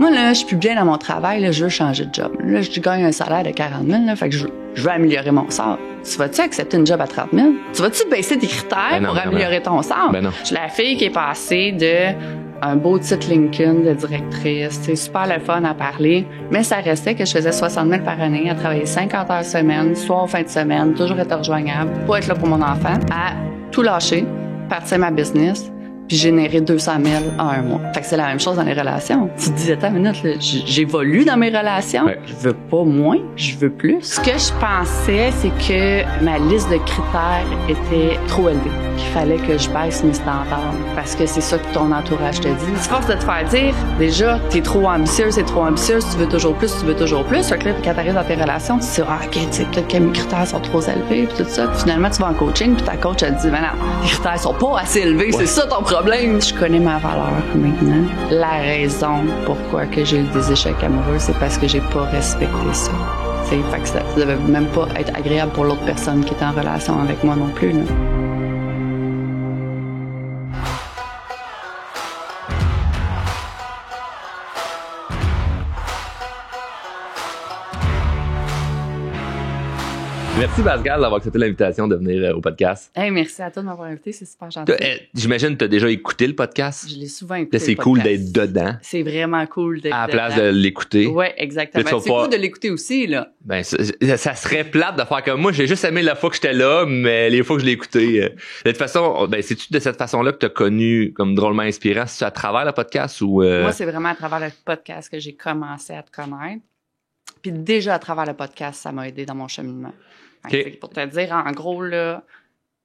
Moi, là, je suis plus bien dans mon travail, là, je veux changer de job. Là, je gagne un salaire de 40 000, là, fait que je veux améliorer mon sort. Tu vas-tu accepter une job à 30 000? Tu vas-tu baisser tes critères pour améliorer ton sort? Ben non. Je suis la fille qui est passée de un beau titre LinkedIn de directrice, c'est super le fun à parler, mais ça restait que je faisais 60 000 par année, à travailler 50 heures semaine, soir, fin de semaine, toujours être rejoignable, pas être là pour mon enfant, à tout lâcher, partir ma business, puis générer 200 000 en un mois. Fait que c'est la même chose dans les relations. Tu te dis, attends une minute, là, j'évolue dans mes relations. Ouais. Je veux pas moins, je veux plus. Ce que je pensais, c'est que ma liste de critères était trop élevée. Qu'il fallait que je baisse mes standards. Parce que c'est ça que ton entourage te dit. C'est force de te faire dire, déjà, t'es trop ambitieuse, c'est trop ambitieuse, tu veux toujours plus, tu veux toujours plus. Fait que là, quand t'arrives dans tes relations, tu te dis, OK, tu sais, peut-être que mes critères sont trop élevés, puis tout ça. Puis finalement, tu vas en coaching, puis ta coach, elle te dit, ben non, les critères sont pas assez élevés, c'est ça ton problème. Je connais ma valeur maintenant. La raison pourquoi que j'ai eu des échecs amoureux, c'est parce que j'ai pas respecté ça. Fait que ça devait même pas être agréable pour l'autre personne qui était en relation avec moi non plus, là. Merci Pascal d'avoir accepté l'invitation de venir au podcast. Hey, merci à toi de m'avoir invité, c'est super gentil. J'imagine que tu as déjà écouté le podcast. Je l'ai souvent écouté. C'est cool d'être dedans. C'est vraiment cool d'être dedans. À la place de l'écouter. Oui, exactement. C'est cool de l'écouter aussi, là. Ben, ça serait plate de faire comme moi. J'ai juste aimé la fois que j'étais là, mais les fois que je l'ai écouté. De toute façon, ben, c'est-tu de cette façon-là que tu as connu comme drôlement inspirant? C'est-tu à travers le podcast ou. Moi, c'est vraiment à travers le podcast que j'ai commencé à te connaître. Puis déjà à travers le podcast, ça m'a aidé dans mon cheminement. Okay. Pour te dire, en gros, là,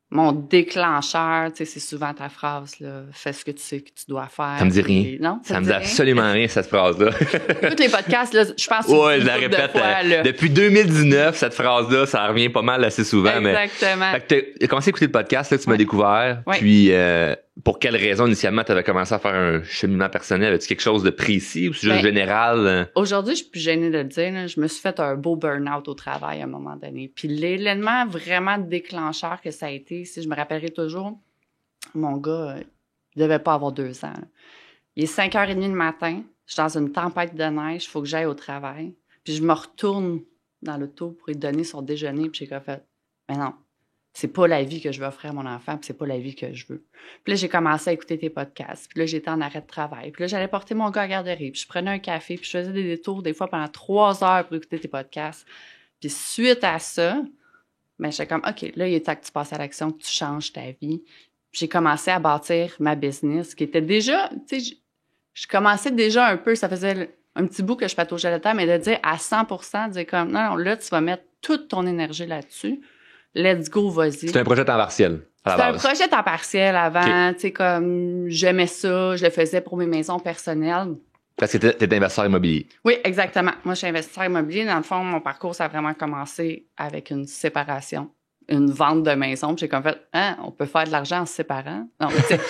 mon déclencheur, tu sais, c'est souvent ta phrase, là, fais ce que tu sais que tu dois faire. Ça me dit rien. Non? Ça me dit absolument rien, cette phrase-là. Tous les podcasts, là, je pense que je la répète. Depuis 2019, cette phrase-là, ça revient pas mal assez souvent. Exactement. Fait que t'as commencé à écouter le podcast, là, que tu m'as découvert. Ouais. Puis, pour quelle raison, initialement, tu avais commencé à faire un cheminement personnel? As-tu quelque chose de précis ou c'est juste général? Aujourd'hui, je suis plus gênée de le dire. Là, je me suis fait un beau burn-out au travail à un moment donné. Puis l'élément vraiment déclencheur que ça a été, si je me rappellerai toujours, mon gars, il devait pas avoir 2 ans. Là. Il est 5h30 le matin. Je suis dans une tempête de neige. Il faut que j'aille au travail. Puis je me retourne dans l'auto pour lui donner son déjeuner. Puis j'ai fait, mais non. C'est pas la vie que je veux offrir à mon enfant, puis c'est pas la vie que je veux. Puis là, j'ai commencé à écouter tes podcasts. Puis là, j'étais en arrêt de travail. Puis là, j'allais porter mon gars à la garderie. Puis je prenais un café, puis je faisais des détours des fois pendant 3 heures pour écouter tes podcasts. Puis suite à ça, ben j'étais comme, OK, là, il est temps que tu passes à l'action, que tu changes ta vie. Puis j'ai commencé à bâtir ma business, qui était déjà, tu sais, je commençais déjà un peu, ça faisait un petit bout que je pataugeais le temps, mais de dire à 100%, de dire comme, non, là, tu vas mettre toute ton énergie là-dessus. Let's go, vas-y. C'était un projet temps partiel. C'était un projet temps partiel avant. Tu sais, comme, j'aimais ça, je le faisais pour mes maisons personnelles. Parce que t'étais investisseur immobilier. Oui, exactement. Moi, je suis investisseur immobilier. Dans le fond, mon parcours, ça a vraiment commencé avec une séparation, une vente de maison. Puis j'ai comme fait, on peut faire de l'argent en se séparant. Non, mais tu sais,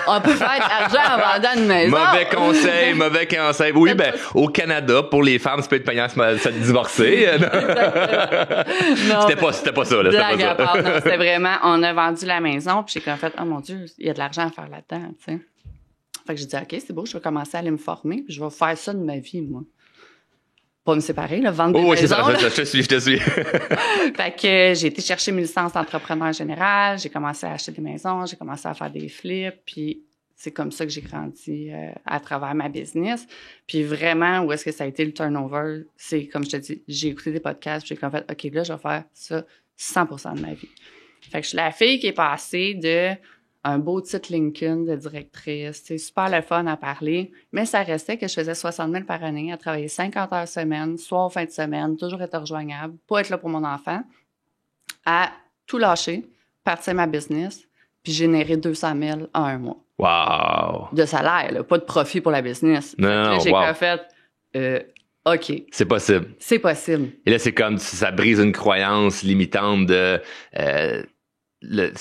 on peut faire de l'argent en vendant une maison. Mauvais conseil. Oui, ben, au Canada, pour les femmes, ça peut être payant de se divorcer. Non, c'était pas ça, là. Blague à part, non, c'était vraiment, on a vendu la maison, puis j'ai comme fait, oh mon Dieu, il y a de l'argent à faire là-dedans, tu sais. Fait que j'ai dit, OK, c'est beau, je vais commencer à aller me former, puis je vais faire ça de ma vie, moi. Pas me séparer, là, vendre des maisons. Oui, c'est ça, je te suis. Fait que j'ai été chercher mes licences d'entrepreneur général, j'ai commencé à acheter des maisons, j'ai commencé à faire des flips, puis c'est comme ça que j'ai grandi à travers ma business. Puis vraiment, où est-ce que ça a été le turnover? C'est, comme je te dis, j'ai écouté des podcasts, j'ai comme fait, OK, là, je vais faire ça 100% de ma vie. Fait que je suis la fille qui est passée de un beau titre LinkedIn de directrice, c'est super le fun à parler, mais ça restait que je faisais 60 000 par année, à travailler 50 heures semaine, soir, fin de semaine, toujours être rejoignable, pas être là pour mon enfant, à tout lâcher, partir ma business, puis générer 200 000 en un mois. Wow! De salaire, là, pas de profit pour la business. Non, j'ai fait, OK. C'est possible. C'est possible. Et là, c'est comme ça brise une croyance limitante de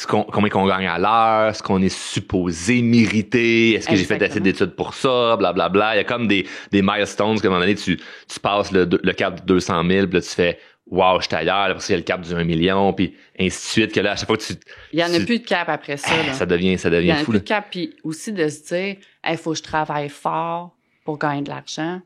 combien qu'on gagne à l'heure, ce qu'on est supposé mériter, est-ce que j'ai fait assez d'études pour ça, blablabla. Il y a comme des milestones qu'à un moment donné, tu passes le cap de 200 000, puis là, tu fais wow, je suis ailleurs, parce qu'il y a le cap du 1 million, puis ainsi de suite, que là, à chaque fois que il y en a plus de cap après ça, là. Ça devient fou. Il y en a plus de cap, puis aussi de se dire, il faut que je travaille fort pour gagner de l'argent.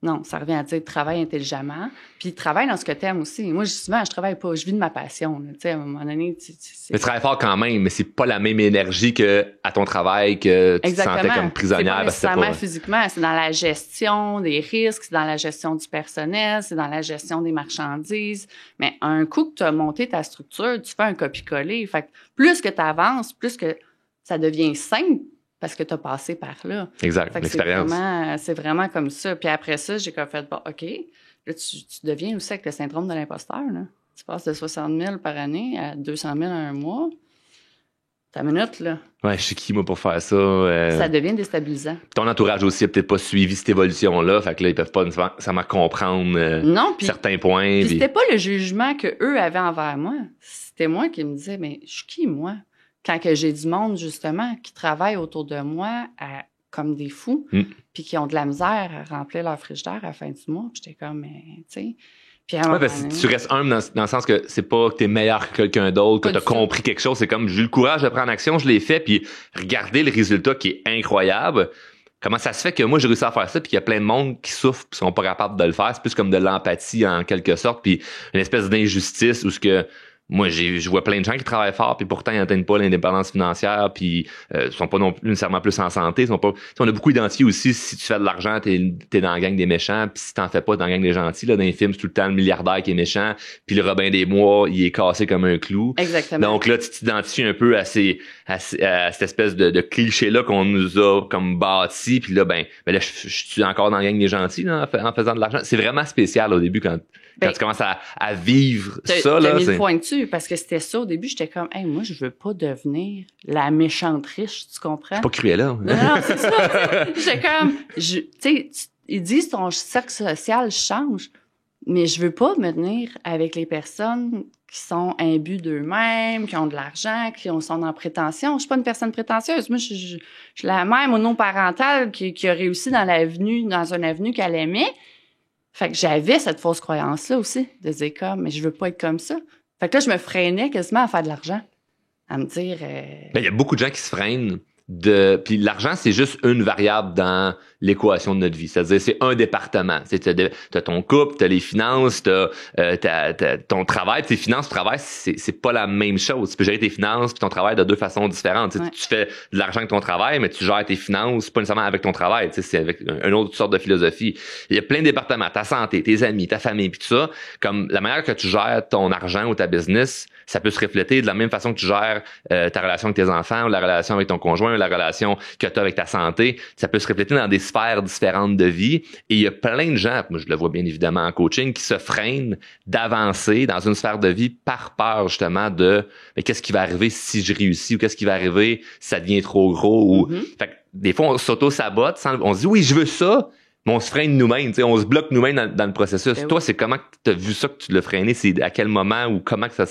Non, ça revient à dire travaille intelligemment, puis travaille dans ce que t'aimes aussi. Moi, souvent, je travaille pas, je vis de ma passion. Tu sais, à un moment donné, mais tu travailles fort quand même, mais c'est pas la même énergie que à ton travail, que tu te sentais comme prisonnière. C'est pas nécessairement physiquement, c'est dans la gestion des risques, c'est dans la gestion du personnel, c'est dans la gestion des marchandises. Mais un coup que tu as monté ta structure, tu fais un copier-coller. Fait que plus que tu avances, plus que ça devient simple, parce que tu as passé par là. Exact, l'expérience. C'est vraiment comme ça. Puis après ça, j'ai comme fait, bon, OK, là, tu deviens aussi avec le syndrome de l'imposteur, là. Tu passes de 60 000 par année à 200 000 en un mois. Ta minute, là. Ouais, je suis qui, moi, pour faire ça? Ça devient déstabilisant. Ton entourage aussi a peut-être pas suivi cette évolution-là. Fait que là, ils peuvent pas nécessairement comprendre certains points. Puis c'était pas le jugement qu'eux avaient envers moi. C'était moi qui me disais, mais je suis qui, moi? Quand que j'ai du monde, justement, qui travaille autour de moi comme des fous, puis qui ont de la misère à remplir leur frigidaire à la fin du mois, puis j'étais comme, tu sais... Puis parce que tu restes humble dans le sens que c'est pas que t'es meilleur que quelqu'un d'autre, que t'as compris quelque chose. C'est comme, j'ai eu le courage de prendre action, je l'ai fait, puis regardez le résultat qui est incroyable. Comment ça se fait que moi, j'ai réussi à faire ça, puis qu'il y a plein de monde qui souffrent puis sont pas capables de le faire. C'est plus comme de l'empathie, en quelque sorte, puis une espèce d'injustice où ce que... Moi, je vois plein de gens qui travaillent fort, puis pourtant, ils n'atteignent pas l'indépendance financière, puis sont pas non plus nécessairement plus en santé. Sont pas... On a beaucoup identifié aussi, si tu fais de l'argent, t'es dans la gang des méchants, puis si t'en fais pas dans la gang des gentils, là, dans les films, c'est tout le temps le milliardaire qui est méchant, puis le Robin des Bois, il est cassé comme un clou. Exactement. Donc là, tu t'identifies un peu à cette espèce de cliché-là qu'on nous a comme bâti, puis là, ben là, je suis encore dans la gang des gentils, là, en faisant de l'argent. C'est vraiment spécial au début quand tu commences à vivre ça, là. T'as mis le point dessus, parce que c'était ça. Au début, j'étais comme, hey, moi, je veux pas devenir la méchante riche, tu comprends? C'est pas Cruella. Non, c'est ça. J'étais comme, tu sais, ils disent ton cercle social change, mais je veux pas me tenir avec les personnes qui sont imbus d'eux-mêmes, qui ont de l'argent, sont en prétention. Je suis pas une personne prétentieuse. Moi, je suis la mère monoparentale qui a réussi dans un avenue qu'elle aimait. Fait que j'avais cette fausse croyance-là aussi, de dire comme, mais je veux pas être comme ça. Fait que là, je me freinais quasiment à faire de l'argent. À me dire... Ben, il y a beaucoup de gens qui se freinent puis l'argent, c'est juste une variable dans l'équation de notre vie. C'est-à-dire, c'est un département. T'as ton couple, t'as les finances, t'as ton travail. Tes finances, ton travail, c'est pas la même chose. Tu peux gérer tes finances puis ton travail de deux façons différentes. Ouais. Tu fais de l'argent avec ton travail, mais tu gères tes finances pas nécessairement avec ton travail. C'est avec une autre sorte de philosophie. Il y a plein de départements. Ta santé, tes amis, ta famille, puis tout ça. Comme la manière que tu gères ton argent ou ta business, ça peut se refléter de la même façon que tu gères ta relation avec tes enfants ou la relation avec ton conjoint, la relation que tu as avec ta santé, ça peut se refléter dans des sphères différentes de vie. Et il y a plein de gens, moi je le vois bien évidemment en coaching, qui se freinent d'avancer dans une sphère de vie par peur justement de mais qu'est-ce qui va arriver si je réussis ou qu'est-ce qui va arriver si ça devient trop gros. Ou fait que des fois on s'auto-sabote, on se dit oui je veux ça, mais on se freine nous-mêmes, on se bloque nous-mêmes dans le processus. Toi, c'est comment tu as vu ça que tu l'as freiné? C'est à quel moment ou comment que ça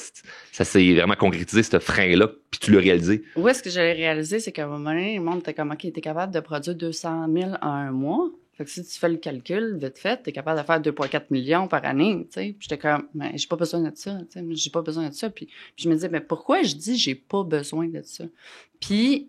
s'est vraiment concrétisé, ce frein-là, puis tu l'as réalisé? Où est-ce que je l'ai réalisé? C'est qu'à un moment donné, le monde était comme, OK, t'es capable de produire 200 000 en un mois. Fait que si tu fais le calcul, vite fait, t'es capable de faire 2,4 millions par année, tu sais. Puis j'étais comme, mais j'ai pas besoin de ça, tu sais. J'ai pas besoin de ça. Puis je me disais, mais pourquoi je dis j'ai pas besoin de ça? Puis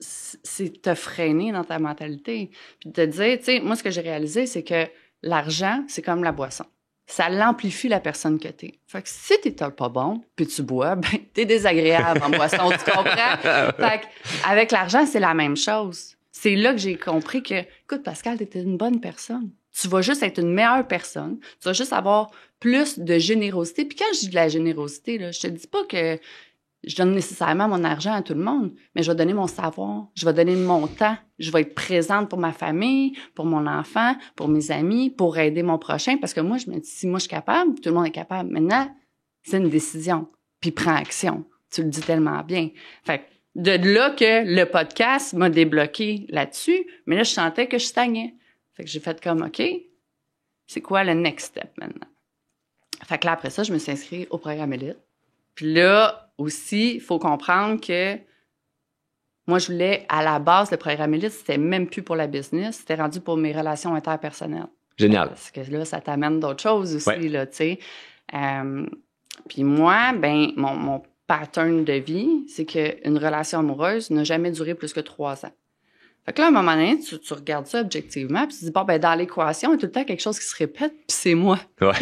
c'est te freiner dans ta mentalité. Puis te dire, tu sais, moi, ce que j'ai réalisé, c'est que l'argent, c'est comme la boisson. Ça l'amplifie la personne que t'es. Fait que si t'es pas bon, puis tu bois, ben t'es désagréable en boisson, tu comprends? Fait que avec l'argent, c'est la même chose. C'est là que j'ai compris que, écoute, Pascal, t'es une bonne personne. Tu vas juste être une meilleure personne. Tu vas juste avoir plus de générosité. Puis quand je dis de la générosité, là, je te dis pas que je donne nécessairement mon argent à tout le monde, mais je vais donner mon savoir, je vais donner mon temps, je vais être présente pour ma famille, pour mon enfant, pour mes amis, pour aider mon prochain, parce que moi, je me dis, si moi je suis capable, tout le monde est capable. Maintenant, c'est une décision, puis prends action. Tu le dis tellement bien. Fait que de là que le podcast m'a débloqué là-dessus, mais là, je sentais que je stagnais. Fait que j'ai fait comme, OK, c'est quoi le next step maintenant? Fait que là, après ça, je me suis inscrite au programme Élite. Puis là, aussi, il faut comprendre que moi, je voulais, à la base, le programme Élite, c'était même plus pour la business, c'était rendu pour mes relations interpersonnelles. Génial. Parce que là, ça t'amène d'autres choses aussi, ouais. là, tu sais. Puis moi, ben, mon pattern de vie, c'est qu'une relation amoureuse n'a jamais duré plus que 3 ans. Fait que là, à un moment donné, tu regardes ça objectivement, puis tu te dis, bon, ben dans l'équation, il y a tout le temps quelque chose qui se répète, puis c'est moi. Ouais.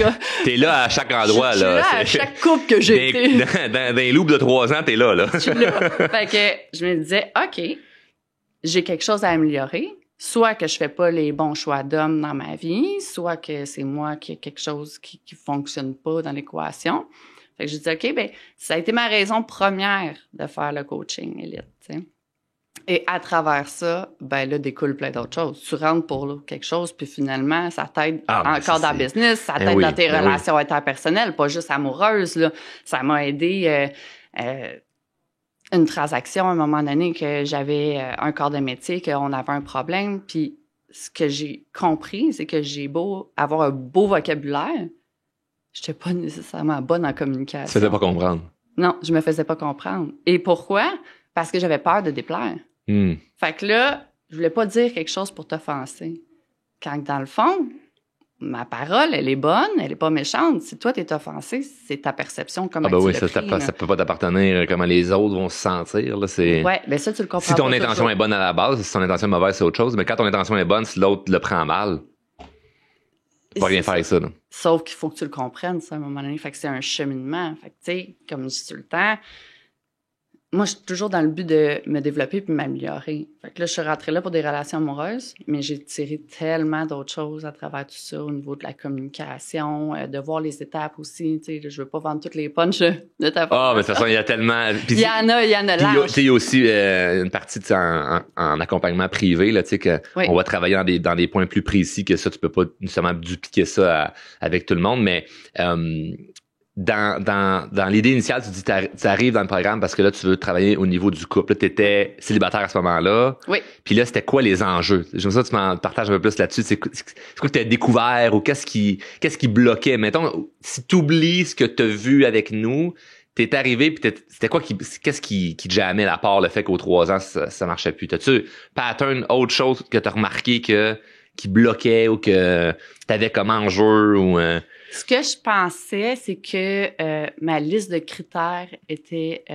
T'es là à chaque endroit, je suis là. À chaque couple que j'ai été. Dans les loops de 3 ans, t'es là. Je suis là. Fait que je me disais, OK, j'ai quelque chose à améliorer. Soit que je fais pas les bons choix d'hommes dans ma vie, soit que c'est moi qui ai quelque chose qui fonctionne pas dans l'équation. Fait que je dis, OK, ben ça a été ma raison première de faire le coaching élite, tu sais. Et à travers ça, ben là, découle plein d'autres choses. Tu rentres pour là, quelque chose, puis finalement, ça t'aide encore dans le business, ça t'aide dans tes relations interpersonnelles, pas juste amoureuses, là. Ça m'a aidé une transaction à un moment donné que j'avais un corps de métier, qu'on avait un problème, puis ce que j'ai compris, c'est que j'ai beau avoir un beau vocabulaire, j'étais pas nécessairement bonne en communication. Tu te faisais pas comprendre. Non, je me faisais pas comprendre. Et pourquoi? Parce que j'avais peur de déplaire. Fait que là, je voulais pas dire quelque chose pour t'offenser. Quand dans le fond, ma parole, elle est bonne, elle est pas méchante. Si toi, t'es offensé, c'est ta perception comme tu oui, ça peut pas t'appartenir, comment les autres vont se sentir. Là, ouais, ben ça, tu le comprends si ton intention est bonne à la base, si ton intention est mauvaise, c'est autre chose. Mais quand ton intention est bonne, si l'autre le prend mal, tu vas rien faire avec ça. Là. Sauf qu'il faut que tu le comprennes, ça, à un moment donné. Fait que c'est un cheminement. Fait que, tu sais, comme je dis tout le temps, moi, je suis toujours dans le but de me développer puis m'améliorer. Fait que là, je suis rentrée là pour des relations amoureuses, mais j'ai tiré tellement d'autres choses à travers tout ça, au niveau de la communication, de voir les étapes aussi. Tu sais, je veux pas vendre toutes les punches de ta part. Mais de toute façon, il y a tellement... Il y en a large. Il y a aussi une partie en accompagnement privé, là, tu sais, qu'on va travailler dans des points plus précis que ça. Tu peux pas nécessairement dupliquer ça avec tout le monde, mais... Dans l'idée initiale, tu dis tu arrives dans le programme parce que là, tu veux travailler au niveau du couple. Tu étais célibataire à ce moment-là. Oui. Puis là, c'était quoi les enjeux? J'aime ça que tu m'en partages un peu plus là-dessus. C'est quoi que tu as découvert ou qu'est-ce qui bloquait? Mettons, si tu oublies ce que tu as vu avec nous, t'es arrivé puis c'était quoi qu'est-ce qui te jammait à part le fait qu'aux 3 ans, ça marchait plus? T'as-tu pattern, autre chose que tu as remarqué qui bloquait ou que t'avais comme enjeu ou... Ce que je pensais, c'est que ma liste de critères était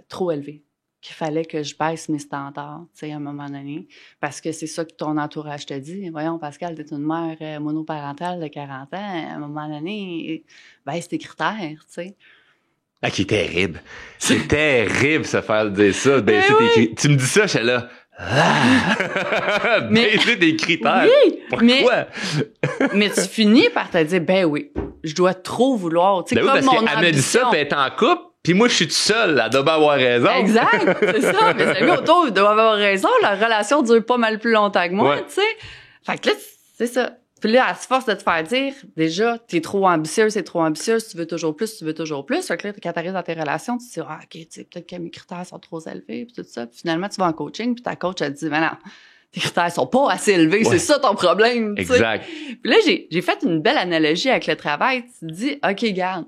trop élevée, qu'il fallait que je baisse mes standards, tu sais, à un moment donné, parce que c'est ça que ton entourage te dit. Voyons, Pascal, t'es une mère monoparentale de 40 ans, à un moment donné, baisse tes critères, tu sais. Ah, qui est terrible. C'est terrible, se faire dire ça. Tu me dis ça, je suis là... Baisser des critères. Oui, pourquoi? mais tu finis par te dire, ben oui, je dois trop vouloir. Tu sais, comme parce mon qu'elle ambition. me dit ça, puis elle est en couple, puis moi, je suis tout seul. Elle doit avoir raison. Exact, c'est ça. Mais c'est lui autour, il doit avoir raison. La relation dure pas mal plus longtemps que moi, tu sais. Fait que là, c'est ça. Puis là, à force de te faire dire, déjà, t'es trop ambitieuse, tu veux toujours plus. Fait que là, quand t'arrives dans tes relations, tu te dis, OK, tu sais, peut-être que mes critères sont trop élevés, puis tout ça. Puis finalement, tu vas en coaching, puis ta coach, elle te dit, mais non, tes critères sont pas assez élevés, c'est ça ton problème, tu sais. Exact. Puis là, j'ai fait une belle analogie avec le travail. Tu te dis, OK, garde,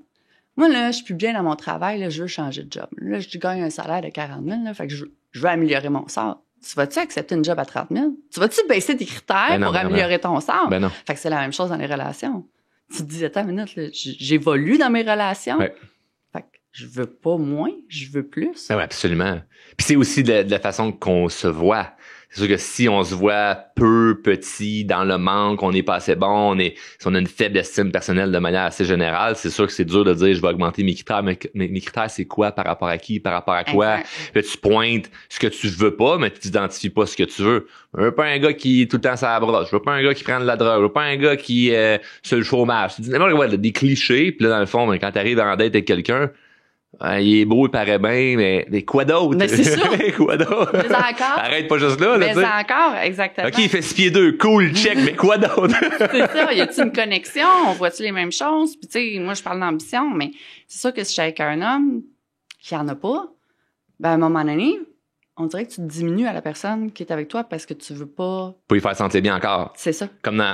moi, là, je suis plus bien dans mon travail, là, je veux changer de job. Là, je gagne un salaire de 40 000, là, fait que je veux améliorer mon sort. Tu vas-tu accepter une job à 30 000? Tu vas-tu baisser tes critères pour améliorer ton sort? Ben non. Fait que c'est la même chose dans les relations. Tu te dis, attends une minute, là, j'évolue dans mes relations. Ouais. Fait que je veux pas moins, je veux plus. Oui, absolument. Puis c'est aussi de la façon qu'on se voit. C'est sûr que si on se voit peu, petit, dans le manque, on n'est pas assez bon, si on a une faible estime personnelle de manière assez générale, c'est sûr que c'est dur de dire je vais augmenter mes critères. Mais mes critères, c'est quoi? Par rapport à qui? Par rapport à quoi? Puis tu pointes ce que tu veux pas, mais tu t'identifies pas ce que tu veux. Je veux pas un gars qui est tout le temps sur la brosse. Je veux pas un gars qui prend de la drogue. Je veux pas un gars qui est sur le chômage. Tu dis n'importe quoi, des clichés. Puis là, dans le fond, quand t'arrives en date avec quelqu'un, il est beau, il paraît bien, mais quoi d'autre? Mais c'est ça. Quoi d'autre? Mais encore. Arrête pas juste là. Mais encore, exactement. OK, il fait 6 pieds 2, cool, check, mais quoi d'autre? C'est ça. Y a-t-il une connexion? On voit-tu les mêmes choses? Puis tu sais, moi, je parle d'ambition, mais c'est sûr que si je suis avec un homme qui en a pas, ben à un moment donné, on dirait que tu te diminues à la personne qui est avec toi parce que tu veux pas... Pour y faire sentir bien encore. C'est ça. Comme dans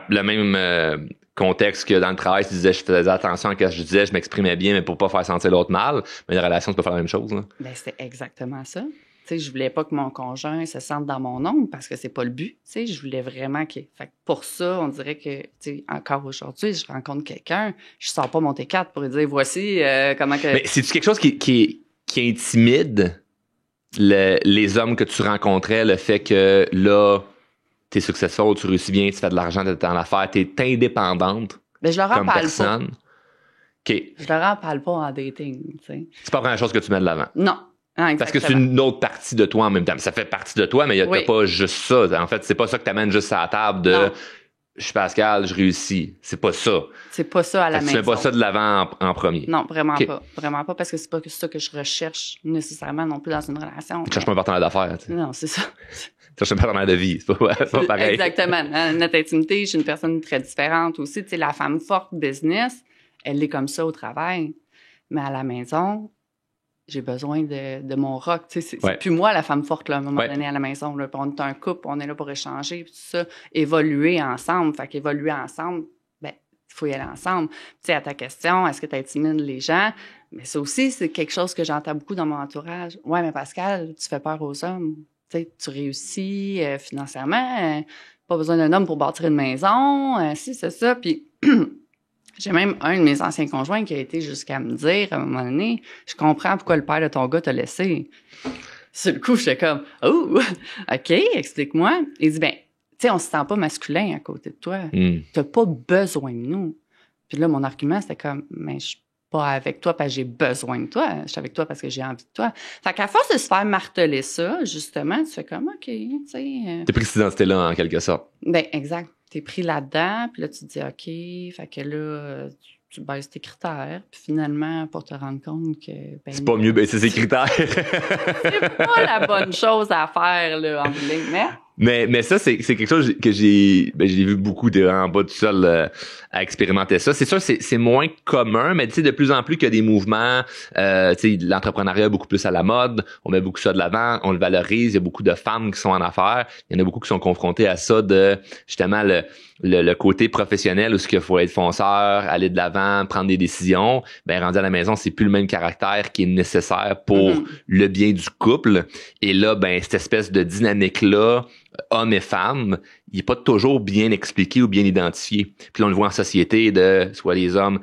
le même contexte que dans le travail, tu disais, je faisais attention à ce que je disais, je m'exprimais bien, mais pour pas faire sentir l'autre mal. Mais les relations, tu peux faire la même chose. Là. Ben, c'est exactement ça. Tu sais, je voulais pas que mon conjoint se sente dans mon ombre parce que c'est pas le but. Tu sais, je voulais vraiment que... Fait que pour ça, on dirait que, tu sais, encore aujourd'hui, je rencontre quelqu'un, je sors pas mon T4 pour lui dire, voici comment que... Mais c'est-tu quelque chose qui intimide les hommes que tu rencontrais, le fait que là, t'es successful, tu réussis bien, tu fais de l'argent, t'es en affaires, t'es indépendante Mais je leur en comme parle personne. pas. OK. Je leur en parle pas en dating, tu sais. C'est pas la première chose que tu mets de l'avant. Non. Parce que c'est une autre partie de toi en même temps. Ça fait partie de toi, mais t'as pas juste ça. En fait, c'est pas ça que t'amènes juste à la table de non. Je suis Pascal, je réussis. C'est pas ça. C'est pas ça à la maison. Tu mets pas ça de l'avant en premier. Non, vraiment pas. Vraiment pas, parce que c'est pas ça que je recherche nécessairement non plus dans une relation. Tu cherches pas un partenaire d'affaires. Tu sais. Non, c'est ça. Tu cherches un partenaire de vie. C'est pas pareil. Exactement. Dans notre intimité, je suis une personne très différente aussi. Tu sais, la femme forte business, elle est comme ça au travail. Mais à la maison, j'ai besoin de mon rock. Tu sais, c'est plus moi, la femme forte, là, à un moment donné, à la maison. Là, on est un couple, on est là pour échanger, puis tout ça. Évoluer ensemble. Fait qu'évoluer ensemble, ben, il faut y aller ensemble. Tu sais, à ta question, est-ce que tu intimides les gens? Mais ça aussi, c'est quelque chose que j'entends beaucoup dans mon entourage. Ouais, mais Pascal, tu fais peur aux hommes. Tu sais, tu réussis financièrement. Pas besoin d'un homme pour bâtir une maison. Si, c'est ça. Puis... J'ai même un de mes anciens conjoints qui a été jusqu'à me dire, à un moment donné, je comprends pourquoi le père de ton gars t'a laissé. Sur le coup, j'étais comme, oh, OK, explique-moi. Il dit, ben, tu sais, on se sent pas masculin à côté de toi. T'as pas besoin de nous. Puis là, mon argument, c'était comme, mais je suis pas avec toi parce que j'ai besoin de toi. Je suis avec toi parce que j'ai envie de toi. Fait qu'à force de se faire marteler ça, justement, tu fais comme, OK, tu sais. T'as pris cette identité-là, en quelque sorte. Ben, exact. T'es pris là-dedans, puis là, tu te dis, OK, fait que là, tu baisses tes critères, puis finalement, pour te rendre compte que... Ben, c'est pas mieux baisser ses critères. c'est pas la bonne chose à faire, là, en ligne, mais ça, c'est quelque chose que j'ai vu beaucoup en bas tout seul à expérimenter ça. C'est sûr, c'est moins commun, mais tu sais, de plus en plus qu'il y a des mouvements, tu sais, l'entrepreneuriat est beaucoup plus à la mode, on met beaucoup ça de l'avant, on le valorise, il y a beaucoup de femmes qui sont en affaires, il y en a beaucoup qui sont confrontées à ça de, justement, le côté professionnel où ce qu'il faut être fonceur, aller de l'avant, prendre des décisions. Ben, rendu à la maison, c'est plus le même caractère qui est nécessaire pour le bien du couple. Et là, ben, cette espèce de dynamique-là, hommes et femmes, il est pas toujours bien expliqué ou bien identifié. Puis là, on le voit en société de soit les hommes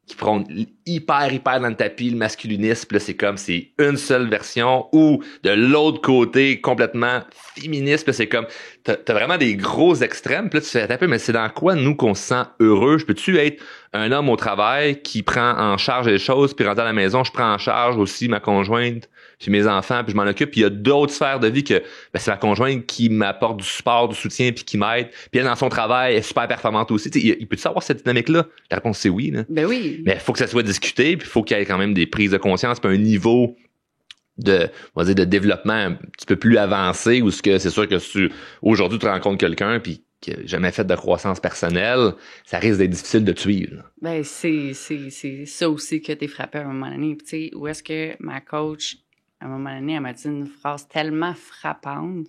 qui prennent hyper dans le tapis le masculinisme, puis là c'est une seule version, ou de l'autre côté complètement féministe, puis là, c'est comme t'as vraiment des gros extrêmes, puis là tu fais un peu, mais c'est dans quoi nous qu'on se sent heureux? Je peux-tu être un homme au travail qui prend en charge les choses, puis rentré à la maison, je prends en charge aussi ma conjointe, puis mes enfants, puis je m'en occupe, puis il y a d'autres sphères de vie que ben, c'est ma conjointe qui m'apporte du support, du soutien, puis qui m'aide, puis elle dans son travail elle est super performante aussi. T'sais, il peut-tu avoir cette dynamique-là? La réponse c'est oui. Là. Ben oui. Mais il faut que ça soit discuté, puis il faut qu'il y ait quand même des prises de conscience, puis un niveau de, on va dire, de développement un petit peu plus avancé, où c'est sûr que si aujourd'hui tu rencontres quelqu'un, puis qui n'a jamais fait de croissance personnelle, ça risque d'être difficile de te suivre. Là. Ben c'est ça aussi que t'es frappé à un moment donné. Tu sais, où est-ce que ma coach, à un moment donné, elle m'a dit une phrase tellement frappante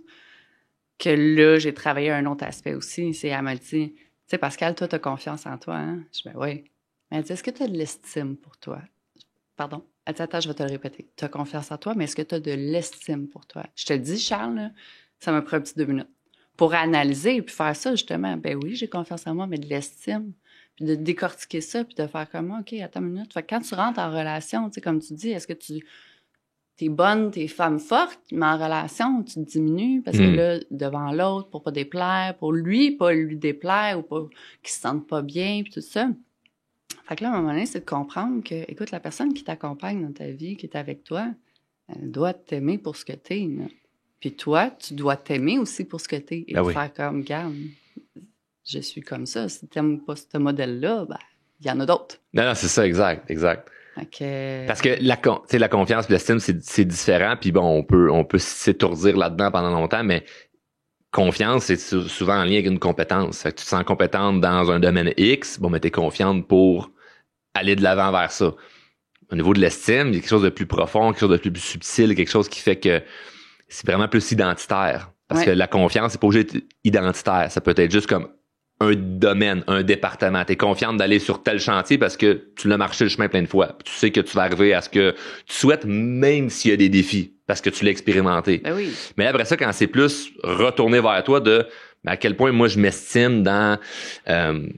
que là, j'ai travaillé un autre aspect aussi. Elle m'a dit, tu sais, Pascal, toi, t'as confiance en toi, hein? Je dis, ben oui. Mais elle dit, est-ce que t'as de l'estime pour toi? Pardon? Elle dit, attends, je vais te le répéter. T'as confiance en toi, mais est-ce que t'as de l'estime pour toi? Je te le dis, Charles, là, ça m'a pris un petit 2 minutes. Pour analyser et puis faire ça, justement, ben oui, j'ai confiance en moi, mais de l'estime. Puis de décortiquer ça, puis de faire comme, OK, attends une minute. Fait que quand tu rentres en relation, tu sais, comme tu dis, est-ce que t'es bonne, t'es femme forte, mais en relation, tu te diminues parce que là, devant l'autre, pour pas déplaire, pour lui, pas lui déplaire ou pas qu'il se sente pas bien, puis tout ça. Fait que là, à un moment donné, c'est de comprendre que, écoute, la personne qui t'accompagne dans ta vie, qui est avec toi, elle doit t'aimer pour ce que t'es, là. Puis toi, tu dois t'aimer aussi pour ce que t'es et faire comme, garde, je suis comme ça. Si t'aimes pas ce modèle-là, ben, il y en a d'autres. Non, c'est ça, exact. Okay. Parce que la confiance et l'estime, c'est différent. Puis bon, on peut s'étourdir là-dedans pendant longtemps, mais confiance, c'est souvent en lien avec une compétence. Fait que tu te sens compétente dans un domaine X, bon, mais t'es confiante pour aller de l'avant vers ça. Au niveau de l'estime, il y a quelque chose de plus profond, quelque chose de plus subtil, quelque chose qui fait que c'est vraiment plus identitaire. Parce que la confiance, c'est pas obligé d'être identitaire. Ça peut être juste comme un domaine, un département. T'es confiante d'aller sur tel chantier parce que tu l'as marché le chemin plein de fois. Tu sais que tu vas arriver à ce que tu souhaites, même s'il y a des défis, parce que tu l'as expérimenté. Ben oui. Mais après ça, quand c'est plus retourné vers toi de à quel point moi je m'estime dans une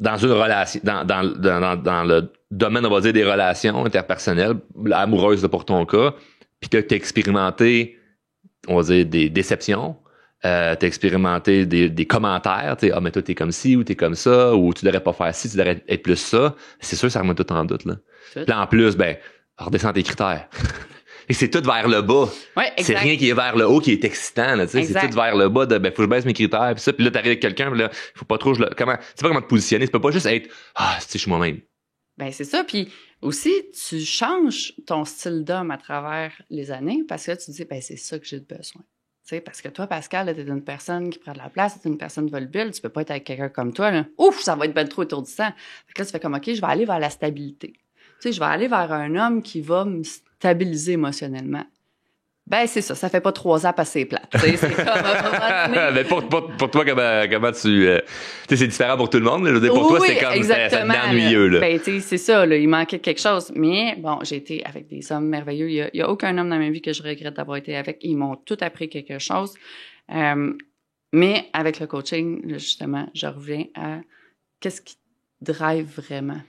relation, dans le domaine, on va dire, des relations interpersonnelles, amoureuses pour ton cas, puis que tu as expérimenté, on va dire, des déceptions, t'as expérimenté des commentaires, tu sais, ah, mais toi, t'es comme ci ou t'es comme ça, ou tu devrais pas faire ci, tu devrais être plus ça. C'est sûr, ça remet tout en doute, là. Puis là, en plus, redescends tes critères. Et c'est tout vers le bas. Ouais, exact. C'est rien qui est vers le haut qui est excitant, là, tu sais. C'est tout vers le bas de, faut que je baisse mes critères, puis ça. Puis là, t'arrives avec quelqu'un, puis là, faut pas trop, tu sais pas comment te positionner. Tu peux pas juste être, je suis moi-même. Ben, c'est ça. Puis aussi, tu changes ton style d'homme à travers les années parce que là, tu te dis, c'est ça que j'ai besoin. Tu sais, parce que toi, Pascal, t'es une personne qui prend de la place, t'es une personne volubile, tu peux pas être avec quelqu'un comme toi, là. Ouf, ça va être ben trop étourdissant. Fait que là, tu fais comme, OK, je vais aller vers la stabilité. Tu sais, je vais aller vers un homme qui va me stabiliser émotionnellement. C'est ça fait pas 3 ans passer plate. C'est comme mais pour toi, comment tu... tu sais, c'est différent pour tout le monde. Là. Je veux dire, pour toi, c'est comme ça devient ennuyeux. Là. Tu sais, c'est ça, là, il manquait quelque chose. Mais bon, j'ai été avec des hommes merveilleux. Il y a aucun homme dans ma vie que je regrette d'avoir été avec. Ils m'ont tout appris quelque chose. Mais avec le coaching, là, justement, je reviens à qu'est-ce qui te drive vraiment?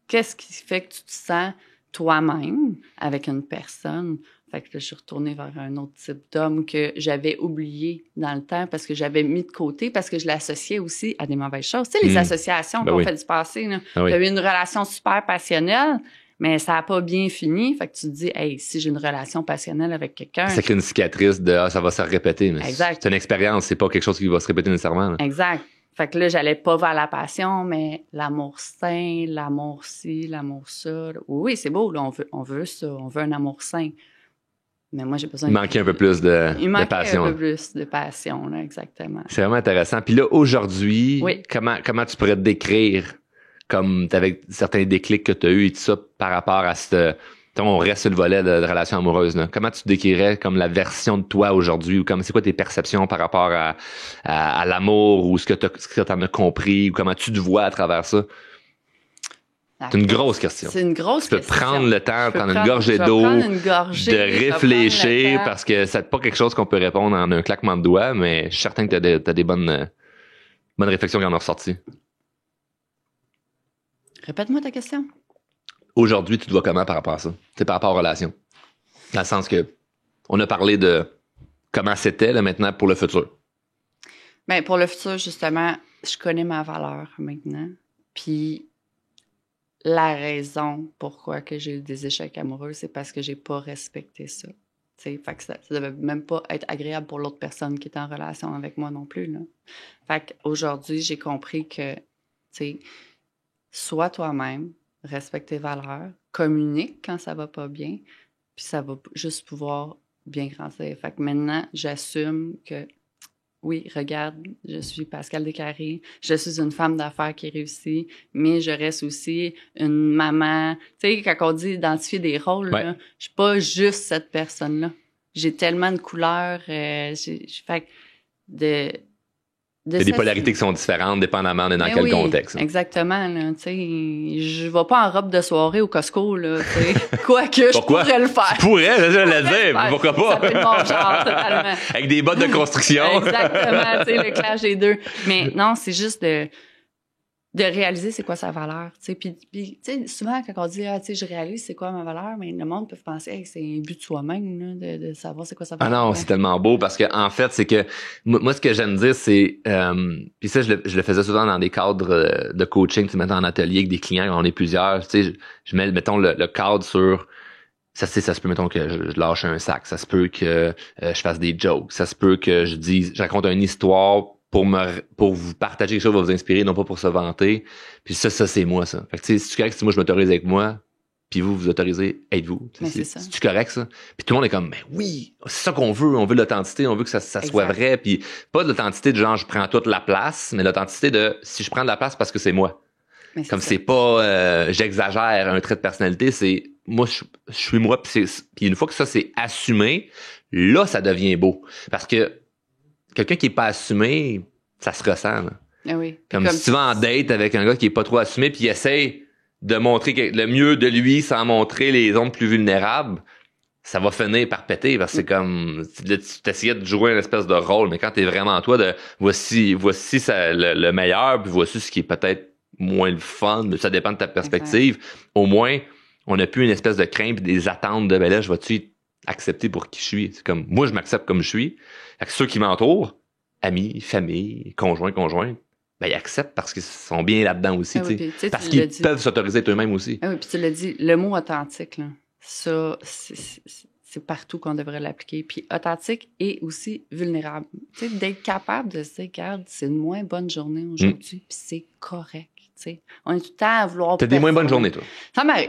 Qu'est-ce qui fait que tu te sens toi-même avec une personne? Fait que là, je suis retournée vers un autre type d'homme que j'avais oublié dans le temps parce que j'avais mis de côté, parce que je l'associais aussi à des mauvaises choses. Tu sais, les associations qu'on fait du passé, là. Tu as eu une relation super passionnelle, mais ça n'a pas bien fini. Fait que tu te dis, hey, si j'ai une relation passionnelle avec quelqu'un... C'est qu'une cicatrice de ça va se répéter. Mais exact. C'est une expérience, c'est pas quelque chose qui va se répéter nécessairement. Là. Exact. Fait que là, j'allais pas vers la passion, mais l'amour sain, l'amour ci, l'amour ça. Oui, c'est beau, là, on veut ça, on veut un amour sain. Mais moi, j'ai besoin... Il manquait un peu plus de passion. Il manquait un peu plus de passion, là, exactement. C'est vraiment intéressant. Puis là, aujourd'hui, comment tu pourrais te décrire comme avec certains déclics que tu as eu et tout ça par rapport à on reste sur le volet de relation amoureuse, là. Comment tu te décrirais comme la version de toi aujourd'hui ou comme c'est quoi tes perceptions par rapport à l'amour ou ce que t'en as compris ou comment tu te vois à travers ça? C'est une grosse question. C'est une grosse question. Tu peux prendre le temps, prendre une gorgée d'eau, de réfléchir parce que c'est pas quelque chose qu'on peut répondre en un claquement de doigts, mais je suis certain que t'as des bonnes réflexions qui en ont ressorti. Répète-moi ta question. Aujourd'hui, tu te vois comment par rapport à ça? C'est par rapport aux relations. Dans le sens que on a parlé de comment c'était là maintenant pour le futur. Pour le futur, justement, je connais ma valeur maintenant. Puis la raison pourquoi que j'ai eu des échecs amoureux, c'est parce que j'ai pas respecté ça. Fait que ça devait même pas être agréable pour l'autre personne qui était en relation avec moi non plus, là. Fait qu'aujourd'hui, j'ai compris que, sois toi-même, respecte tes valeurs, communique quand ça va pas bien, puis ça va juste pouvoir bien grandir. Fait que maintenant, j'assume que oui, regarde, je suis Pascal Descaries, je suis une femme d'affaires qui réussit, mais je reste aussi une maman. Tu sais, quand on dit identifier des rôles, là, je suis pas juste cette personne-là. J'ai tellement de couleurs, fait il y a des polarités qui sont différentes dépendamment de dans quel contexte. Exactement, là, tu sais, je vais pas en robe de soirée au Costco, là, tu sais. Quoique, je pourrais le faire. Tu pourrais, je le dire, mais pourquoi pas? Ça peut être mon genre, totalement. Avec des bottes de construction. Exactement, tu sais, le clash des deux. Mais non, c'est juste de réaliser c'est quoi sa valeur, tu sais. Puis tu sais, souvent, quand on dit, tu sais, je réalise c'est quoi ma valeur, mais le monde peut penser, hey, c'est un but de soi-même, là, de savoir c'est quoi sa valeur. Ah non, c'est tellement beau parce que, en fait, c'est que, moi, ce que j'aime dire, c'est, puis ça, je le faisais souvent dans des cadres de coaching, tu sais, mettons en atelier avec des clients, on est plusieurs, tu sais, je mets, mettons, le cadre sur, ça se peut, mettons, que je lâche un sac, ça se peut que je fasse des jokes, ça se peut que je raconte une histoire pour vous partager quelque chose qui va vous inspirer, non pas pour se vanter. Puis ça, c'est moi, ça. Fait que, tu sais, si tu correct, si moi, je m'autorise avec moi, puis vous autorisez, êtes-vous. C'est correct, ça. Puis tout le monde est comme, mais oui, c'est ça qu'on veut. On veut l'authenticité, on veut que ça soit vrai. Puis pas de l'authenticité de genre, je prends toute la place, mais l'authenticité de, si je prends de la place parce que c'est moi. Comme c'est pas, j'exagère un trait de personnalité, c'est, moi, je suis moi, puis une fois que ça, c'est assumé, là, ça devient beau. Parce que, quelqu'un qui est pas assumé, ça se ressent. Là. Ah oui. Comme si tu vas en date avec un gars qui est pas trop assumé puis il essaye de montrer le mieux de lui sans montrer les zones plus vulnérables, ça va finir par péter parce que c'est comme tu t'essayais de jouer une espèce de rôle, mais quand t'es vraiment toi de voici ça, le meilleur puis voici ce qui est peut-être moins le fun, mais ça dépend de ta perspective. Au moins, on n'a plus une espèce de crainte et des attentes de ben là, je vais-tu accepté pour qui je suis. C'est comme, moi, je m'accepte comme je suis. Fait que ceux qui m'entourent, amis, famille, conjoints, ben, ils acceptent parce qu'ils sont bien là-dedans aussi, tu sais. Parce qu'ils peuvent s'autoriser eux-mêmes aussi. Ah oui, puis tu l'as dit, le mot authentique, là, ça, c'est partout qu'on devrait l'appliquer. Puis authentique et aussi vulnérable. Tu sais, d'être capable de se dire, regarde, c'est une moins bonne journée aujourd'hui, puis c'est correct. T'sais. On est tout le temps à vouloir... T'as des moins bonnes journées, toi? Ça m'arrive.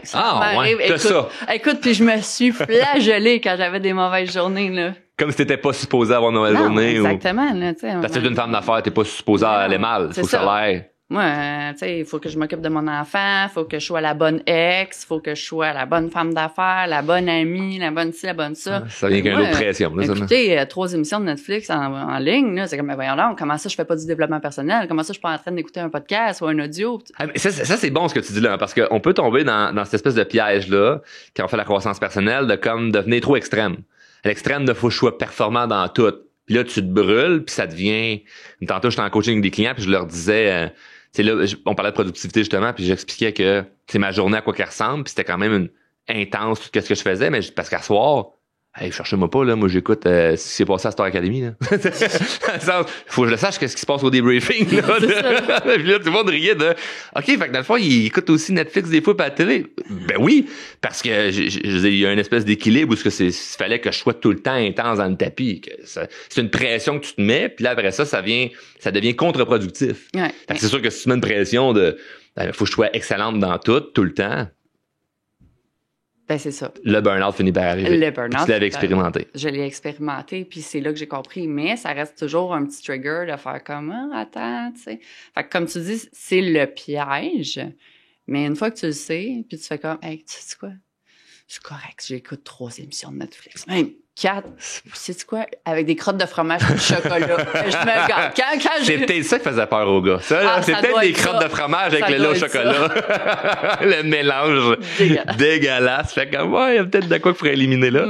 Ouais, t'as ça. Écoute, puis je me suis flagellée quand j'avais des mauvaises journées, là. Comme si t'étais pas supposé avoir une mauvaise journée. Exactement, là, tu sais. Parce que t'es une femme d'affaires, t'es pas supposé aller mal. Faut que ça l'aille. Moi, tu sais, il faut que je m'occupe de mon enfant, il faut que je sois la bonne ex, il faut que je sois la bonne femme d'affaires, la bonne amie, la bonne ci, la bonne ça. Ça vient qu'une autre pression. Là, écoutez, 3 émissions de Netflix en ligne, là, c'est comme, voyons donc, comment ça je fais pas du développement personnel? Comment ça je suis pas en train d'écouter un podcast ou un audio? Ça, c'est bon ce que tu dis là, parce qu'on peut tomber dans cette espèce de piège-là, quand on fait la croissance personnelle, de comme devenir trop extrême. À l'extrême de faut que je sois performant dans tout. Puis là, tu te brûles, puis ça devient... Tantôt, j'étais en coaching avec des clients, puis je leur disais... là, on parlait de productivité justement, puis j'expliquais que c'est ma journée à quoi qu'elle ressemble, puis c'était quand même intense tout ce que je faisais, mais parce qu'à soir, hey, cherchez-moi pas, là, moi j'écoute ce qui s'est passé à Star Academy. Là. Faut que je le sache qu'est-ce qui se passe au débriefing. Là, puis là, tout le monde riait de OK, fait que dans le fond, il écoute aussi Netflix des fois à la télé. Ben oui, parce que il y a une espèce d'équilibre où il fallait que je sois tout le temps intense dans le tapis. C'est une pression que tu te mets, puis là après ça devient contre-productif. Ouais. Fait que c'est sûr que si tu mets une pression de faut que je sois excellente dans tout le temps. Ben, c'est ça. Le burn-out finit par arriver. Le burn-out. Tu l'avais expérimenté. Je l'ai expérimenté, puis c'est là que j'ai compris. Mais ça reste toujours un petit trigger de faire comme, attends, tu sais. Fait que comme tu dis, c'est le piège. Mais une fois que tu le sais, puis tu fais comme, hey, tu sais quoi? C'est correct, j'écoute 3 émissions de Netflix. Même 4, sais-tu quoi? Avec des crottes de fromage et du chocolat. Je me garde. C'est peut-être ça qui faisait peur aux gars. C'est peut-être des crottes de fromage avec le lait au chocolat. Le mélange dégueulasse. Fait comme, ouais, il y a peut-être de quoi qu'il faudrait éliminer là.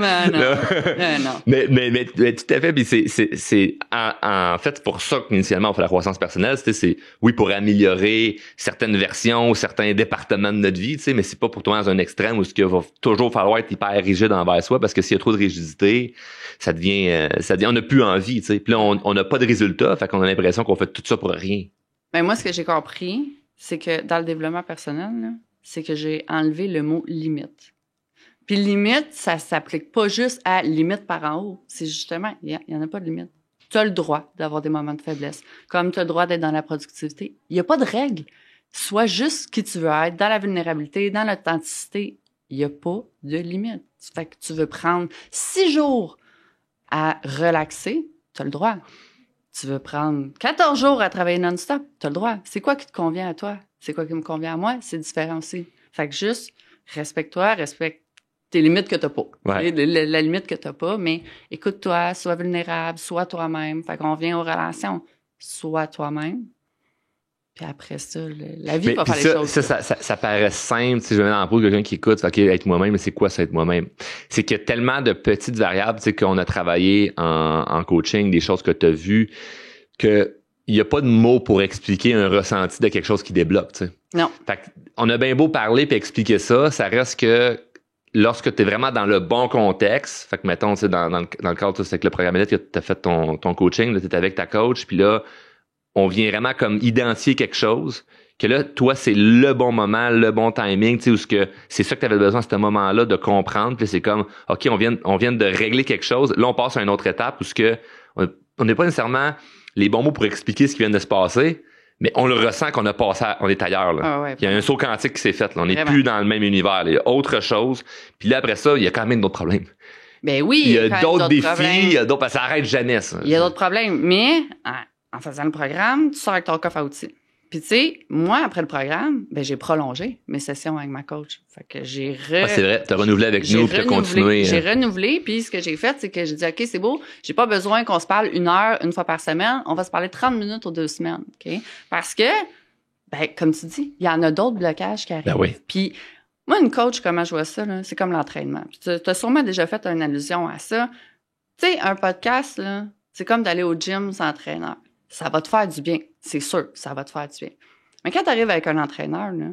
Non. Mais tout à fait. Puis c'est en fait, c'est pour ça qu'initialement, on fait la croissance personnelle. C'est oui, pour améliorer certaines versions ou certains départements de notre vie, tu sais, mais c'est pas pour toi dans un extrême où ce qu'il va toujours falloir être hyper rigide envers soi, parce que s'il y a trop de rigidité, ça devient on n'a plus envie, tu sais. Puis là, on n'a pas de résultat, fait qu'on a l'impression qu'on fait tout ça pour rien. Ben moi, ce que j'ai compris, c'est que dans le développement personnel, là, c'est que j'ai enlevé le mot limite. Puis limite, ça s'applique pas juste à limite par en haut. C'est justement, il y en a pas de limite. Tu as le droit d'avoir des moments de faiblesse, comme tu as le droit d'être dans la productivité. Il y a pas de règle. Sois juste qui tu veux être, dans la vulnérabilité, dans l'authenticité. Il n'y a pas de limite. Fait que tu veux prendre 6 jours à relaxer, tu as le droit. Tu veux prendre 14 jours à travailler non-stop, tu as le droit. C'est quoi qui te convient à toi? C'est quoi qui me convient à moi? C'est différent aussi. Fait que juste, respecte-toi, respecte tes limites que tu n'as pas. Ouais. La limite que tu n'as pas, mais écoute-toi, sois vulnérable, sois toi-même. Fait qu'on vient aux relations. Sois toi-même. Puis après ça, la vie va faire les choses. Ça paraît simple. Si je me mets dans la peau de quelqu'un qui écoute, OK, être moi-même, mais c'est quoi ça, être moi-même? C'est qu'il y a tellement de petites variables, tu sais, qu'on a travaillé en coaching, des choses que tu as vues, que il n'y a pas de mots pour expliquer un ressenti de quelque chose qui débloque, tu sais. Non. Fait qu'on a bien beau parler puis expliquer ça reste que lorsque tu es vraiment dans le bon contexte, fait que mettons, tu sais, dans le cadre, c'est avec le programme que tu as fait ton coaching, tu es avec ta coach, puis là, on vient vraiment comme identifier quelque chose, que là, toi, c'est le bon moment, le bon timing, tu sais, où c'est ça que tu avais besoin à ce moment-là de comprendre, puis c'est comme, OK, on vient de régler quelque chose, là, on passe à une autre étape où on n'est pas nécessairement les bons mots pour expliquer ce qui vient de se passer, mais on le ressent qu'on a passé, on est ailleurs, là. Ah ouais, il y a un saut quantique qui s'est fait, là. On n'est plus dans le même univers, il y a autre chose, puis là, après ça, il y a quand même d'autres problèmes. Ben oui. Il y a d'autres défis, parce que ça arrête jamais, ça. Il y a d'autres problèmes, mais en faisant le programme, tu sors avec ton coffre à outils. Puis tu sais, moi, après le programme, ben j'ai prolongé mes sessions avec ma coach. Fait que c'est vrai, t'as renouvelé avec nous, puis t'as continué. J'ai renouvelé, puis ce que j'ai fait, c'est que j'ai dit, OK, c'est beau, j'ai pas besoin qu'on se parle 1 heure, 1 fois par semaine, on va se parler 30 minutes aux 2 semaines, OK? Parce que, ben comme tu dis, il y en a d'autres blocages qui arrivent. Ben oui. Puis moi, une coach, comment je vois ça, là, c'est comme l'entraînement. Tu as sûrement déjà fait une allusion à ça. Tu sais, un podcast, là, c'est comme d'aller au gym sans entraîneur. Ça va te faire du bien. C'est sûr que ça va te faire du bien. Mais quand tu arrives avec un entraîneur, là,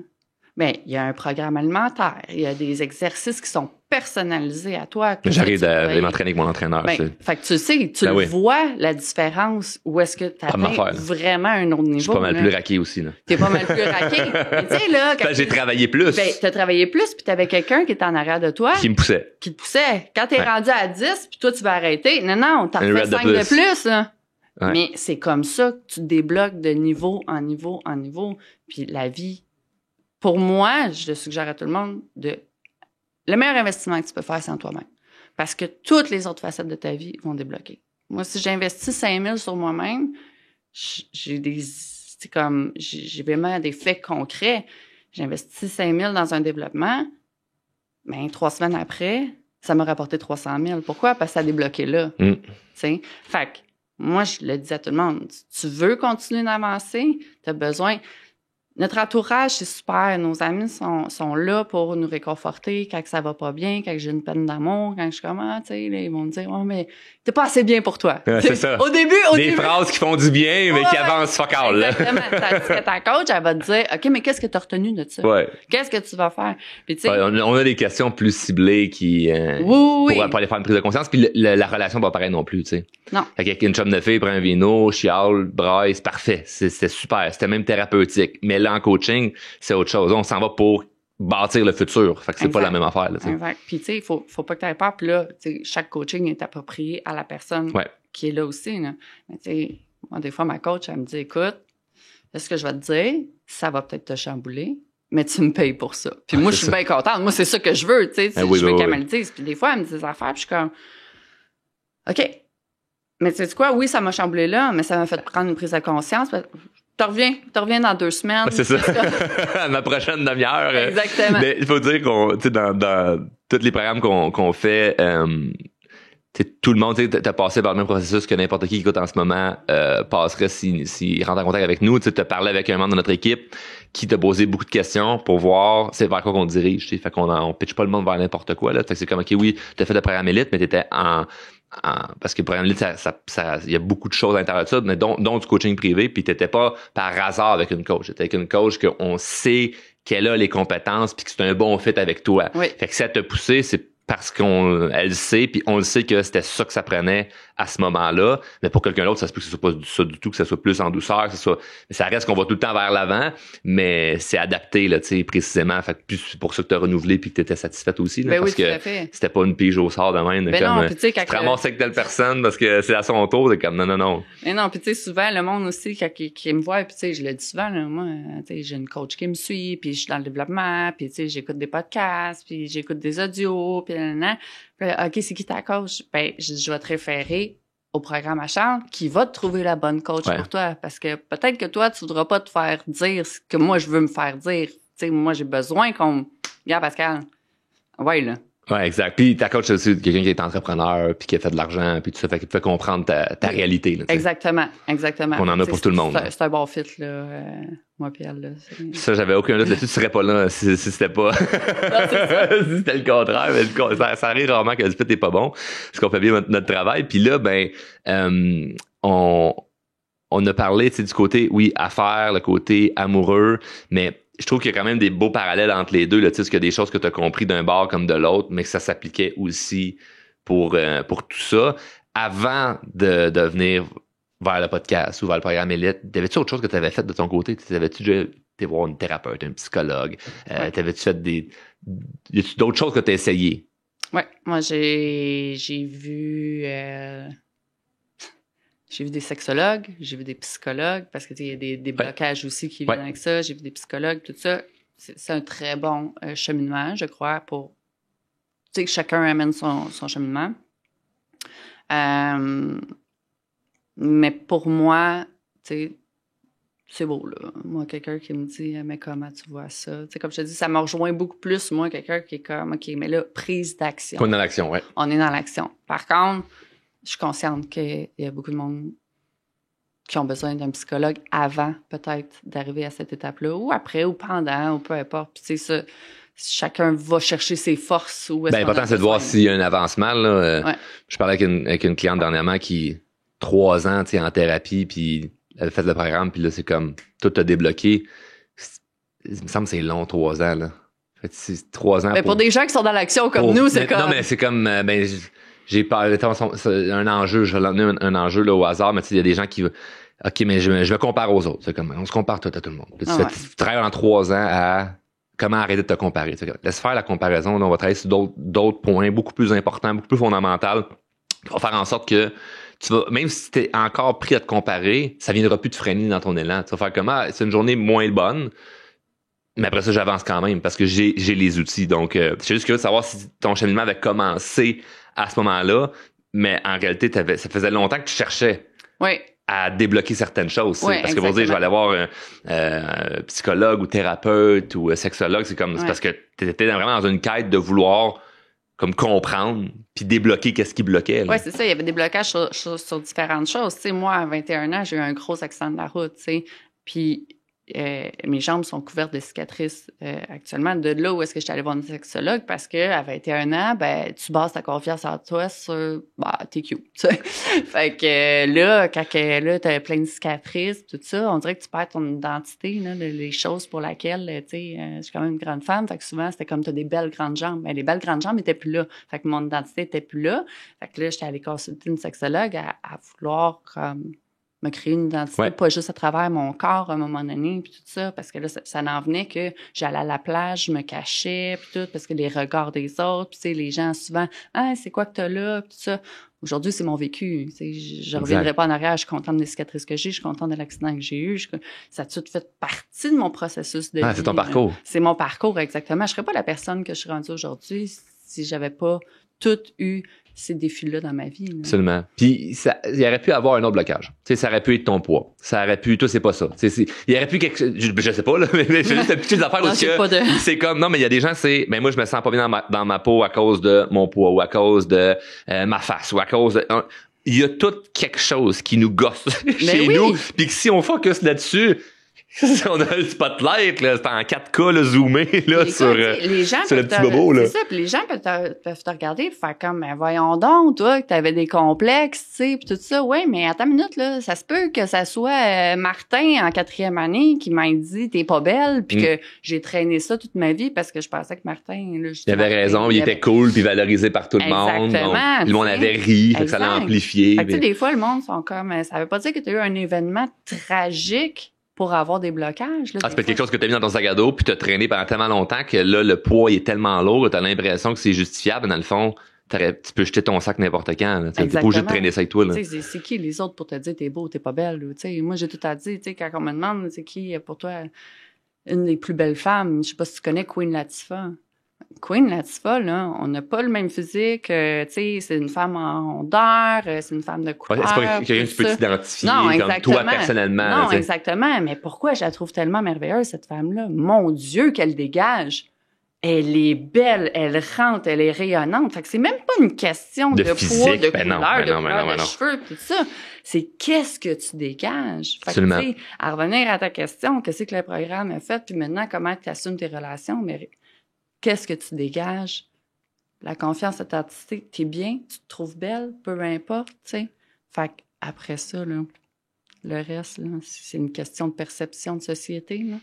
Bien, il y a un programme alimentaire, il y a des exercices qui sont personnalisés à toi. J'arrive d'aller m'entraîner avec mon entraîneur. Ben, fait que tu sais, tu le vois, la différence, où est-ce que tu atteins vraiment un autre niveau. Je suis pas mal plus raqué aussi. T'es pas mal plus raqué. Mais tu sais, là... j'ai travaillé plus. Ben, t'as travaillé plus, puis t'avais quelqu'un qui était en arrière de toi. Qui me poussait. Qui te poussait. Quand t'es rendu à 10, puis toi, tu vas arrêter. Non, t'en refais 5 de plus, là. Ouais. Mais c'est comme ça que tu te débloques de niveau en niveau en niveau. Puis la vie... Pour moi, je le suggère à tout le monde, le meilleur investissement que tu peux faire, c'est en toi-même. Parce que toutes les autres facettes de ta vie vont débloquer. Moi, si j'investis 5 000 sur moi-même, j'ai vraiment des faits concrets. J'investis 5 000 dans un développement, mais 3 semaines après, ça m'a rapporté 300 000. Pourquoi? Parce que ça a débloqué là. Fait que moi, je le dis à tout le monde, tu veux continuer d'avancer, tu as besoin... Notre entourage, c'est super. Nos amis sont là pour nous réconforter quand ça va pas bien, quand j'ai une peine d'amour, quand je commence, tu sais, ils vont me dire, oh, mais t'es pas assez bien pour toi. C'est ça. Au début. Des phrases qui font du bien, mais qui avancent fuck all, là. Exactement. Tandis que ta coach, elle va te dire, OK, mais qu'est-ce que t'as retenu de ça? Ouais. Qu'est-ce que tu vas faire? Puis, tu sais. On a des questions plus ciblées qui, pour aller faire une prise de conscience, puis la relation va pas pareil non plus, tu sais. Non. Fait qu'avec une chum de fille, prend un vino, chiale, braille, c'est parfait. C'était super. C'était même thérapeutique. Mais là, en coaching, c'est autre chose. On s'en va pour bâtir le futur. Fait que c'est pas la même affaire, là, t'sais. Exact. Puis, tu sais, faut pas que t'aies peur. Puis là, tu sais, chaque coaching est approprié à la personne qui est là aussi, là. Mais, tu sais, moi, des fois, ma coach, elle me dit, écoute, ce que je vais te dire, ça va peut-être te chambouler, mais tu me payes pour ça. Puis moi, je suis bien contente. Moi, c'est ça que je veux, tu sais. Je veux qu'elle me le dise. Puis des fois, elle me dit des affaires, puis je suis comme, OK. Mais tu sais quoi? Oui, ça m'a chamboulé là, mais ça m'a fait prendre une prise de conscience. Tu reviens dans 2 semaines. C'est ça. Ma prochaine demi-heure. Exactement. Mais il faut dire qu'on, tu sais, dans tous les programmes qu'on fait, tout le monde, tu sais, t'as passé par le même processus que n'importe qui écoute en ce moment passerait s'il rentre en contact avec nous. Tu sais, t'as parlé avec un membre de notre équipe qui t'a posé beaucoup de questions pour voir c'est vers quoi qu'on dirige. Tu sais, fait on pitch pas le monde vers n'importe quoi, là. Fait que c'est comme, OK, oui, t'as fait le programme élite, mais t'étais parce que le programme élite, il y a beaucoup de choses à l'intérieur de ça, mais dont du coaching privé, puis t'étais pas par hasard avec une coach. T'étais avec une coach qu'on sait qu'elle a les compétences puis que c'est un bon fit avec toi. Oui. Fait que ça t'a poussé, c'est parce elle sait, puis on le sait que c'était ça que ça prenait à ce moment-là. Mais pour quelqu'un d'autre, ça se peut que ce soit pas ça du tout, que ça soit plus en douceur, que ce soit. Mais ça reste qu'on va tout le temps vers l'avant, mais c'est adapté, là, tu sais, précisément. Fait que c'est pour ça que tu as renouvelé puis que tu étais satisfaite aussi, là, parce que c'était pas une pige au sort de même. Ben comme, non, tu sais, quand tu te ramasses avec telle personne parce que c'est à son tour, c'est comme non. Mais non, puis tu sais, souvent, le monde aussi, quand qui me voit, puis tu sais, je le dis souvent, là, moi, tu sais, j'ai une coach qui me suit, puis je suis dans le développement, puis tu sais, j'écoute des podcasts, puis j'écoute des audios, puis OK, c'est qui ta coach? Ben, je vais te référer au programme à Charles qui va te trouver la bonne coach pour toi. Parce que peut-être que toi, tu voudras pas te faire dire ce que moi, je veux me faire dire. Tu sais, moi, j'ai besoin qu'on... Regarde, Pascal. Ouais, là. Ouais, exact. Puis ta coach, c'est aussi quelqu'un qui est entrepreneur, puis qui a fait de l'argent, puis tout ça, fait qu'il te fait comprendre ta réalité. Là, exactement. On en a pour tout le monde. C'est un bon fit, là. Moi puis elle, là. Ça, j'avais aucun doute là-dessus. Tu serais pas là si c'était pas... Non, c'est ça. Si c'était le contraire. Mais ça arrive rarement que le fit est pas bon. Parce qu'on fait bien notre travail. Puis là, ben, on a parlé, tu sais, du côté, oui, affaires, le côté amoureux, mais je trouve qu'il y a quand même des beaux parallèles entre les deux, là, tu sais, parce qu'il y a des choses que tu as compris d'un bord comme de l'autre, mais que ça s'appliquait aussi pour tout ça. Avant de venir vers le podcast ou vers le programme élite, t'avais-tu autre chose que tu avais fait de ton côté? T'avais-tu déjà été voir une thérapeute, un psychologue? T'avais-tu fait y a-tu d'autres choses que tu as essayé? Ouais, moi j'ai vu des sexologues, j'ai vu des psychologues, parce que il y a des blocages aussi qui viennent avec ça. J'ai vu des psychologues, tout ça. C'est un très bon cheminement, je crois, pour... Tu sais, que chacun amène son cheminement. Mais pour moi, tu sais, c'est beau, là. Moi, quelqu'un qui me dit « Mais comment tu vois ça? » Tu sais, comme je te dis, ça me rejoint beaucoup plus, moi, quelqu'un qui est comme « OK, mais là, prise d'action. » On est dans l'action, oui. On est dans l'action. Par contre, je suis consciente qu'il y a beaucoup de monde qui ont besoin d'un psychologue avant, peut-être, d'arriver à cette étape-là, ou après, ou pendant, ou peu importe. Puis, tu sais, ça, chacun va chercher ses forces. L'important, c'est de voir s'il y a un avancement, là. Je parlais avec une cliente dernièrement qui, 3 ans, tu sais, en thérapie, puis elle a fait le programme, puis là, c'est comme, tout a débloqué. il me semble que c'est long, 3 ans, là. Fait que c'est 3 ans. Mais pour des gens qui sont dans l'action comme nous, c'est comme. Non, mais c'est comme, j'ai parlé, c'est un enjeu, je vais l'emmener un enjeu, là, au hasard, mais tu sais, il y a des gens qui, OK, mais je me compare aux autres. C'est comme, on se compare tout à tout le monde. Puis tu travailles en 3 ans à comment arrêter de te comparer. Laisse faire la comparaison, là, on va travailler sur d'autres points beaucoup plus importants, beaucoup plus fondamentaux, qui vont faire en sorte que tu vas, même si t'es encore pris à te comparer, ça viendra plus te freiner dans ton élan. Tu vas faire comme, c'est une journée moins bonne, mais après ça, j'avance quand même parce que j'ai les outils. Donc, je suis juste curieux de savoir si ton cheminement avait commencé à ce moment-là, mais en réalité, ça faisait longtemps que tu cherchais à débloquer certaines choses. Oui, parce que pour dire, je vais aller voir un psychologue ou thérapeute ou sexologue, c'est parce que tu étais vraiment dans une quête de vouloir comme comprendre puis débloquer qu'est-ce qui bloquait. Oui, c'est ça. Il y avait des blocages sur différentes choses. Tu sais, moi, à 21 ans, j'ai eu un gros accident de la route, tu sais, puis mes jambes sont couvertes de cicatrices actuellement. De là où est-ce que je suis allée voir une sexologue, parce que à 21 ans, ben tu bases ta confiance en toi sur t'es cute, tu sais. Fait que là, quand là, t'as plein de cicatrices, tout ça, on dirait que tu perds ton identité, là, les choses pour lesquelles, tu sais, je suis quand même une grande femme, fait que souvent, c'était comme t'as des belles grandes jambes. Mais les belles grandes jambes étaient plus là. Fait que mon identité était plus là. Fait que là, j'étais allée consulter une sexologue à vouloir comme me créer une identité, pas juste à travers mon corps à un moment donné, puis tout ça, parce que là, ça n'en venait que j'allais à la plage, je me cachais, puis tout, parce que les regards des autres, puis tu sais, les gens souvent, « Ah, c'est quoi que t'as là? » puis tout ça. Aujourd'hui, c'est mon vécu. Tu sais, je reviendrai pas en arrière, je suis contente des cicatrices que j'ai, je suis contente de l'accident que j'ai eu. Ça a tout fait partie de mon processus de vie. C'est ton parcours. C'est mon parcours, exactement. Je serais pas la personne que je suis rendue aujourd'hui si j'avais pas tout eu ces défis-là dans ma vie. Là. Absolument. Puis, il aurait pu avoir un autre blocage. Tu sais, ça aurait pu être ton poids. Ça aurait pu, toi, c'est pas ça. Il aurait pu quelque chose, je sais pas, là, mais j'ai juste pitcher des affaires parce que c'est comme, non, mais il y a des gens, moi, je me sens pas bien dans ma peau à cause de mon poids ou à cause de ma face ou à cause de, il y a tout quelque chose qui nous gosse chez nous. Puis que si on focus là-dessus, on a le spotlight, là, c'est en 4K, là, zoomé, là, sur le petit bobo, là. C'est ça, puis les gens peuvent te regarder et faire comme, ben, voyons donc, toi, que t'avais des complexes, tu sais, puis tout ça. Oui, mais attends une minute, là, ça se peut que ça soit Martin, en 4e année, qui m'a dit, t'es pas belle, puis que j'ai traîné ça toute ma vie parce que je pensais que Martin, là, il avait raison, il était cool, puis valorisé par tout le monde. Exactement. Le monde avait ri, fait que ça l'a amplifié. Fait que, tu sais, des fois, le monde sont comme, ça veut pas dire que t'as eu un événement tragique pour avoir des blocages. Là, c'est peut-être quelque chose que tu as mis dans ton sac à dos puis tu as traîné pendant tellement longtemps que là, le poids est tellement lourd que tu as l'impression que c'est justifiable. Dans le fond, tu peux jeter ton sac n'importe quand. Tu n'es pas obligé de traîner ça avec toi. Là. C'est qui les autres pour te dire t'es beau, t'es pas belle? Moi, j'ai tout à dire. Quand on me demande c'est qui pour toi une des plus belles femmes, je sais pas si tu connais Queen Latifah. Queen Latifah, là, on n'a pas le même physique. C'est une femme en rondeur, c'est une femme de couleur. C'est pas quelqu'un que tu peux t'identifier comme toi personnellement. Non, exactement. Mais pourquoi je la trouve tellement merveilleuse, cette femme-là? Mon Dieu, qu'elle dégage! Elle est belle, elle rentre, elle est rayonnante. Fait que c'est même pas une question de physique, poids, de couleur, de couleur de cheveux, tout ça. C'est qu'est-ce que tu dégages. Fait Absolument. Que, à revenir à ta question, qu'est-ce que le programme a fait, puis maintenant, comment tu assumes tes relations, mais qu'est-ce que tu dégages? La confiance en ta identité, t'es bien, tu te trouves belle, peu importe, tu sais. Fait qu'après ça, là, le reste, là, c'est une question de perception de société, là.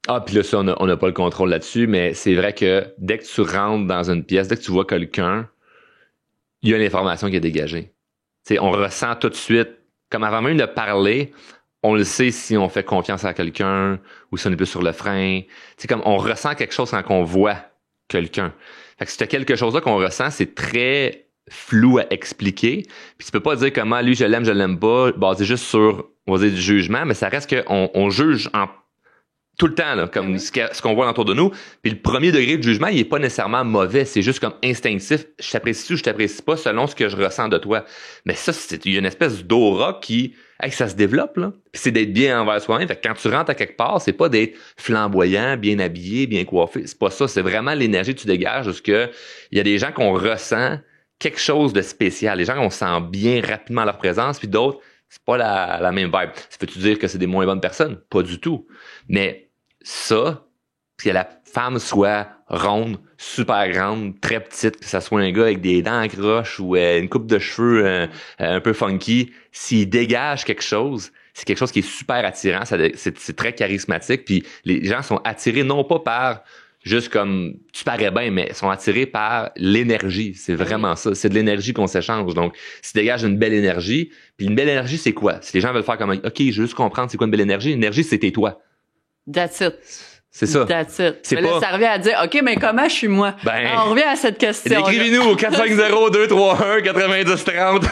Ah, puis là, ça, on n'a pas le contrôle là-dessus, mais c'est vrai que dès que tu rentres dans une pièce, dès que tu vois quelqu'un, il y a une information qui est dégagée. T'sais, on ressent tout de suite, comme avant même de parler, on le sait si on fait confiance à quelqu'un ou si on est plus sur le frein. C'est comme on ressent quelque chose quand on voit quelqu'un. Fait que si tu as quelque chose là qu'on ressent, c'est très flou à expliquer. Puis tu peux pas dire comment lui je l'aime pas, basé juste sur, on va dire, du jugement, mais ça reste qu'on juge en tout le temps, là, comme ce qu'on voit autour de nous. Puis le premier degré de jugement, il est pas nécessairement mauvais. C'est juste comme instinctif. Je t'apprécie ou je t'apprécie pas selon ce que je ressens de toi. Mais ça, il y a une espèce d'aura qui, ça se développe, là. Puis c'est d'être bien envers soi-même. Fait que quand tu rentres à quelque part, c'est pas d'être flamboyant, bien habillé, bien coiffé. C'est pas ça. C'est vraiment l'énergie que tu dégages parce que il y a des gens qu'on ressent quelque chose de spécial. Les gens qu'on sent bien rapidement leur présence, puis d'autres, c'est pas la même vibe. Ça veut-tu dire que c'est des moins bonnes personnes? Pas du tout. Mais ça, que la femme soit ronde, super grande, très petite, que ça soit un gars avec des dents croches ou une coupe de cheveux un peu funky, s'il dégage quelque chose, c'est quelque chose qui est super attirant, c'est très charismatique, puis les gens sont attirés non pas par juste comme tu parais bien, mais sont attirés par l'énergie. C'est vraiment ça. C'est de l'énergie qu'on s'échange. Donc, si tu dégages une belle énergie, puis une belle énergie, c'est quoi? Si les gens veulent faire comme, OK, je veux juste comprendre c'est quoi une belle énergie. L'énergie, c'est toi. That's it. C'est ça. That's it. C'est mais là, ça revient à dire, OK, mais comment je suis moi? Ben, on revient à cette question. Écrivez-nous au 450-231-9030.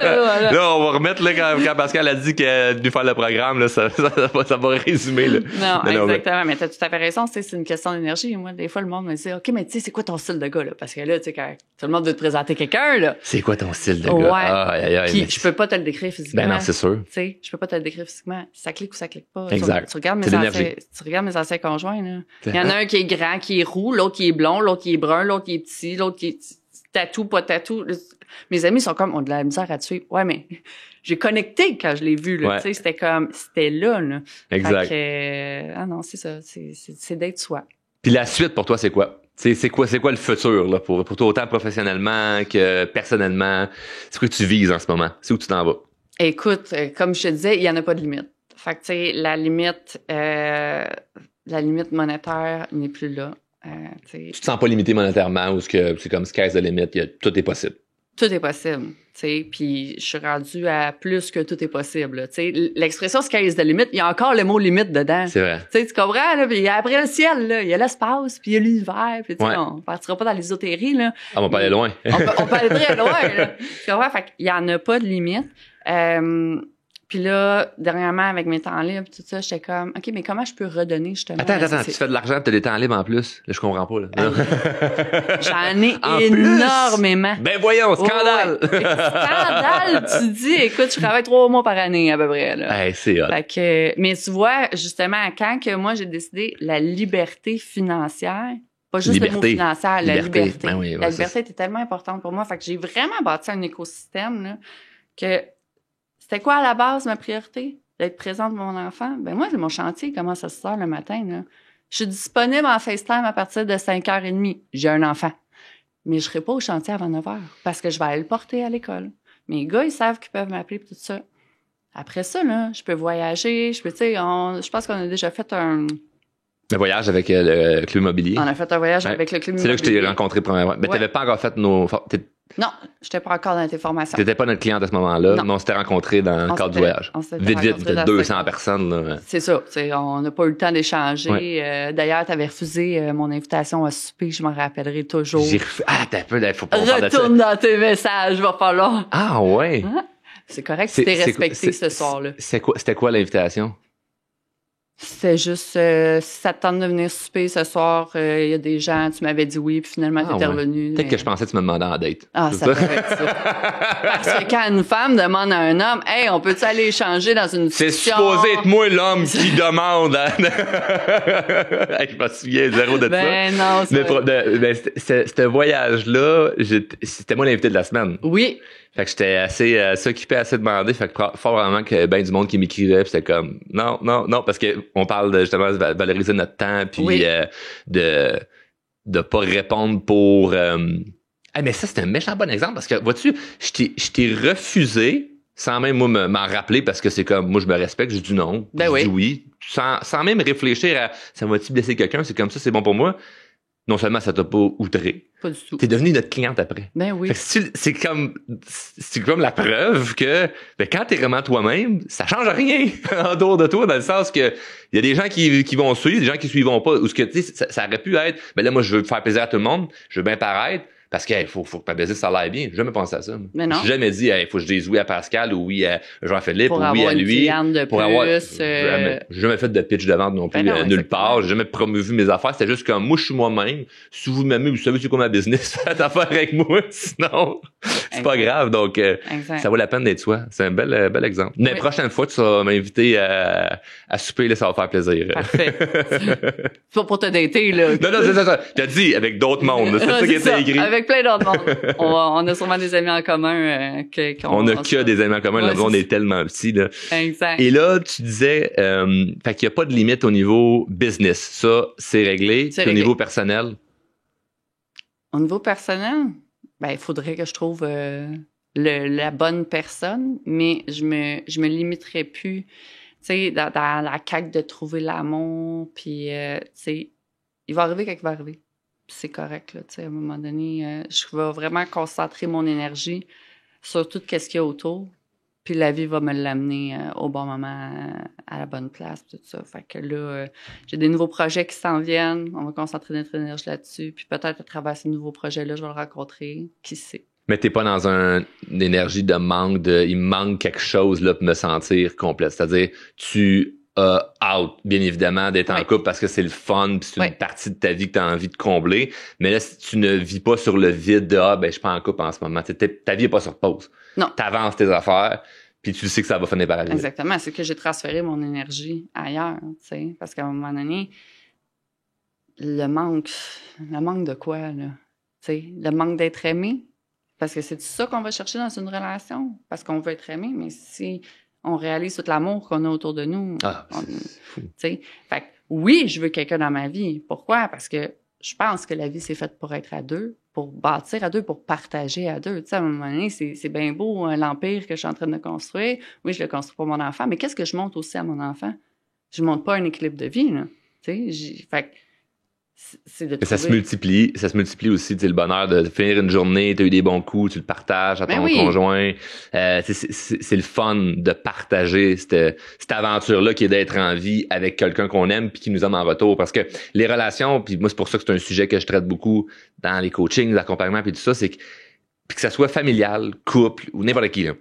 Voilà. Là, on va remettre, là, quand Pascal a dit qu'elle devait faire le programme, là, ça va résumer, là. Non, exactement. Mais t'as tout à fait raison. C'est une question d'énergie. Moi, des fois, le monde me dit, OK, mais tu sais, c'est quoi ton style de gars, là? Parce que là, tu sais, quand tout le monde veut te présenter quelqu'un, là. C'est quoi ton style de gars? Ouais. Puis, je peux pas te le décrire physiquement. Ben non, c'est sûr. Tu sais, je peux pas te le décrire physiquement. Ça clique ou ça clique pas. Exact. Tu regardes mes anciens conjoints, là. Il y en a un qui est grand, qui est roux, l'autre qui est blond, l'autre qui est brun, l'autre qui est petit, l'autre qui est tatou, pas tatou. Mes amis sont comme, on a de la misère à tuer. Ouais, mais j'ai connecté quand je l'ai vu, là. Tu sais, c'était là, là. Exact. Ah non, c'est ça. C'est d'être soi. Puis la suite pour toi, c'est quoi? C'est quoi le futur, là, pour toi, autant professionnellement que personnellement? C'est quoi que tu vises en ce moment? C'est où tu t'en vas? Écoute, comme je te disais, il y en a pas de limite. Fait que, tu sais, la limite monétaire n'est plus là. Tu te sens pas limité monétairement ou c'est comme sky's the limit, tout est possible? Tout est possible, tu sais, puis je suis rendue à plus que tout est possible. Tu sais, l'expression sky's the limit, il y a encore le mot limite dedans. C'est vrai. Tu sais, tu comprends, là, puis après le ciel, là, il y a l'espace, puis il y a l'univers, puis tu sais, on partira pas dans l'ésotérie, là. Ah, on va pas aller loin. on peut aller très loin, là. Tu comprends? Fait qu'il y en a pas de limite. Puis là, dernièrement, avec mes temps libres, tout ça, j'étais comme, OK, mais comment je peux redonner, justement? Attends, tu fais de l'argent et tu as des temps libres en plus? Là, je comprends pas, là. J'en ai énormément. Ben voyons, scandale! Ouais. Scandale, tu dis, écoute, je travaille 3 mois par année, à peu près, là. Hey, c'est hot. Fait que, mais tu vois, justement, quand que moi, j'ai décidé la liberté financière, pas juste le mot financière, la liberté. Ben oui, la liberté était tellement importante pour moi. Fait que j'ai vraiment bâti un écosystème, là, que c'était quoi à la base ma priorité? D'être présente pour mon enfant? Ben moi, mon chantier commence à 6 heures le matin. Là. Je suis disponible en FaceTime à partir de 5h30. J'ai un enfant. Mais je serai pas au chantier avant 9h parce que je vais aller le porter à l'école. Mes gars, ils savent qu'ils peuvent m'appeler pour tout ça. Après ça, là, je peux voyager. Je pense qu'on a déjà fait un voyage avec le club immobilier. On a fait un voyage avec le club immobilier. C'est là que je t'ai rencontré premièrement. Mais t'avais pas encore fait Non, j'étais pas encore dans tes formations. T'étais pas notre cliente à ce moment-là, mais on s'était rencontrés dans le cadre du voyage. Vite, 200 personnes. Là. C'est ça. On n'a pas eu le temps d'échanger. Ouais. D'ailleurs, t'avais refusé mon invitation à souper, je m'en rappellerai toujours. J'ai refusé. Ah, t'as peu, faut pas faire de ça. Retourne dans tes messages, va falloir. Ah, ouais. Hein? C'est correct, tu t'es respecté ce soir-là. C'était quoi l'invitation? C'était juste, si ça te tente de venir souper ce soir, il y a des gens, tu m'avais dit oui, puis finalement, t'étais revenu. Peut-être que je pensais que tu me demandais en date. Ah, ça peut être ça. Parce que quand une femme demande à un homme, hey, on peut-tu aller échanger dans une discussion? C'est supposé être moi l'homme qui demande. Hey, je me souviens zéro de ça. Non, ce voyage-là, c'était moi l'invité de la semaine. Oui. Fait que j'étais assez occupé, assez demandé. Fait que fort vraiment que ben du monde qui m'écrivait, puis c'était comme non, parce que on parle de justement de valoriser notre temps, puis de pas répondre pour. Mais ça c'est un méchant bon exemple parce que vois-tu, je t'ai refusé sans même moi m'en rappeler parce que c'est comme moi je me respecte, j'ai dit non, ben j'ai dit oui, sans même réfléchir à ça va-tu blesser quelqu'un, c'est comme ça, c'est bon pour moi. Non seulement ça t'a pas outré. Pas du tout. T'es devenu notre cliente après. Ben oui. C'est comme la preuve que quand t'es vraiment toi-même, ça change rien en dehors de toi, dans le sens que il y a des gens qui vont suivre, des gens qui suivront pas, ou ce que tu sais, ça aurait pu être, là moi je veux faire plaisir à tout le monde, je veux bien paraître, parce qu'il faut que ma business ça l'aille bien. J'ai jamais pensé à ça. Mais non. J'ai jamais dit faut que je dise oui à Pascal ou oui à Jean-Philippe ou oui à lui. Pour avoir j'ai jamais fait de pitch de vente non plus nulle part. J'ai jamais promovu mes affaires. C'était juste comme moi je suis moi-même. Si vous m'aimez, vous savez c'est quoi ma business, faites affaire avec moi. Sinon, c'est pas grave. Donc ça vaut la peine d'être soi. C'est un bel exemple. Mais la prochaine fois tu vas m'inviter à souper, là, ça va faire plaisir. Parfait. C'est pas pour te dater, là. Non, c'est ça. T'as dit avec d'autres mondes. C'est ça qui était écrit. Avec plein d'autres mondes. On a sûrement des amis en commun. On a que des amis en commun. Le monde est tellement petit, là. Exact. Et là, tu disais, fait qu'il n'y a pas de limite au niveau business. Ça, c'est réglé. Puis au niveau personnel? Au niveau personnel, il faudrait que je trouve la bonne personne, mais je me limiterai plus, tu sais, dans la quête de trouver l'amour, puis, tu sais, il va arriver quand il va arriver. Puis c'est correct, là, tu sais, à un moment donné, je vais vraiment concentrer mon énergie sur tout ce qu'il y a autour, puis la vie va me l'amener au bon moment, à la bonne place, tout ça. Fait que là, j'ai des nouveaux projets qui s'en viennent, on va concentrer notre énergie là-dessus, puis peut-être à travers ces nouveaux projets-là, je vais le rencontrer, qui sait. Mais t'es pas dans une énergie de manque, il me manque quelque chose là pour me sentir complète. C'est-à-dire, tu out, bien évidemment, d'être en couple parce que c'est le fun, puis c'est une partie de ta vie que tu as envie de combler. Mais là, si tu ne vis pas sur le vide de je suis pas en couple en ce moment, ta vie est pas sur pause. Non. T'avances tes affaires, puis tu sais que ça va finir par arriver. Exactement. C'est que j'ai transféré mon énergie ailleurs, tu sais. Parce qu'à un moment donné, le manque de quoi, là? Tu sais, le manque d'être aimé. Parce que c'est ça qu'on va chercher dans une relation. Parce qu'on veut être aimé, mais si on réalise tout l'amour qu'on a autour de nous. Tu sais, fait que oui, je veux quelqu'un dans ma vie. Pourquoi? Parce que je pense que la vie, c'est faite pour être à deux, pour bâtir à deux, pour partager à deux. Tu sais, à un moment donné, c'est bien beau, l'empire que je suis en train de construire. Oui, je le construis pour mon enfant, mais qu'est-ce que je montre aussi à mon enfant? Je montre pas un équilibre de vie, là. Tu sais, fait que c'est de trouver... Ça se multiplie aussi, tu sais, le bonheur de finir une journée, tu as eu des bons coups, tu le partages à ton conjoint. C'est le fun de partager cette aventure-là qui est d'être en vie avec quelqu'un qu'on aime puis qui nous aime en retour. Parce que les relations, puis moi, c'est pour ça que c'est un sujet que je traite beaucoup dans les coachings, l'accompagnement puis tout ça, c'est que ça soit familial, couple ou n'importe qui, là.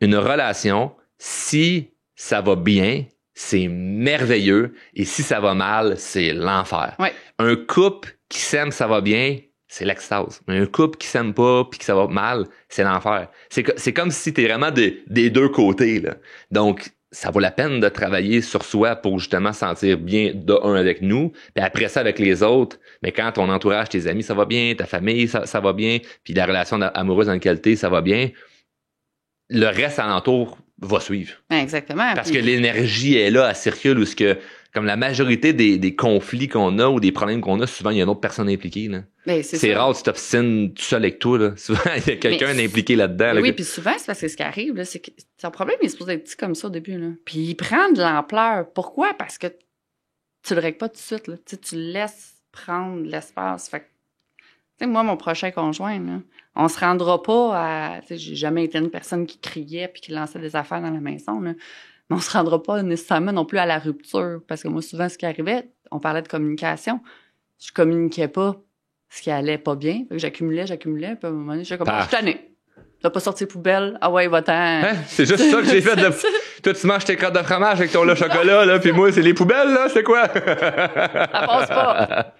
Une relation, si ça va bien, c'est merveilleux. Et si ça va mal, c'est l'enfer. Ouais. Un couple qui s'aime, ça va bien, c'est l'extase. Mais un couple qui s'aime pas puis que ça va mal, c'est l'enfer. C'est comme si t'es vraiment des deux côtés, là. Donc, ça vaut la peine de travailler sur soi pour justement sentir bien avec nous, puis après ça avec les autres. Mais quand ton entourage, tes amis, ça va bien, ta famille, ça va bien, puis la relation amoureuse dans laquelle t'es, ça va bien, le reste alentour va suivre. Exactement. Parce que l'énergie est là, elle circule, ou ce que, comme la majorité des conflits qu'on a ou des problèmes qu'on a, souvent, il y a une autre personne impliquée, là. Ben, c'est rare que tu t'obstines tout seul avec toi, là. Souvent, il y a quelqu'un impliqué là-dedans. Là, oui, puis souvent, c'est parce que ce qui arrive, là, c'est que ton problème, il est supposé être petit comme ça au début, là. Puis il prend de l'ampleur. Pourquoi? Parce que tu le règles pas tout de suite, là. Tu le laisses prendre l'espace. Fait que, tu sais, moi, mon prochain conjoint, là, on se rendra pas à... Tu sais, j'ai jamais été une personne qui criait puis qui lançait des affaires dans la maison, là. Mais on se rendra pas nécessairement non plus à la rupture. Parce que moi, souvent, ce qui arrivait, on parlait de communication. Je communiquais pas ce qui allait pas bien. Fait que j'accumulais, puis à un moment donné, j'étais comme, je suis tannée. T'as pas sorti poubelle? Ah ouais, va-t'en. Hein? C'est juste ça que j'ai fait. Toi, tu manges tes crottes de fromage avec ton lait au chocolat, là, puis moi, c'est les poubelles, là, c'est quoi? Ça passe pas.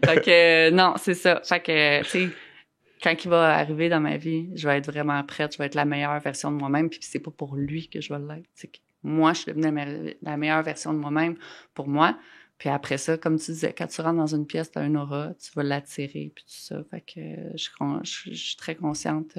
Fait que, non, c'est ça. Fait que, tu sais, quand il va arriver dans ma vie, je vais être vraiment prête, je vais être la meilleure version de moi-même, puis c'est pas pour lui que je vais l'être. C'est que moi, je suis devenue la meilleure version de moi-même pour moi. Puis après ça, comme tu disais, quand tu rentres dans une pièce, t'as une aura, tu vas l'attirer, puis tout ça. Fait que je suis très consciente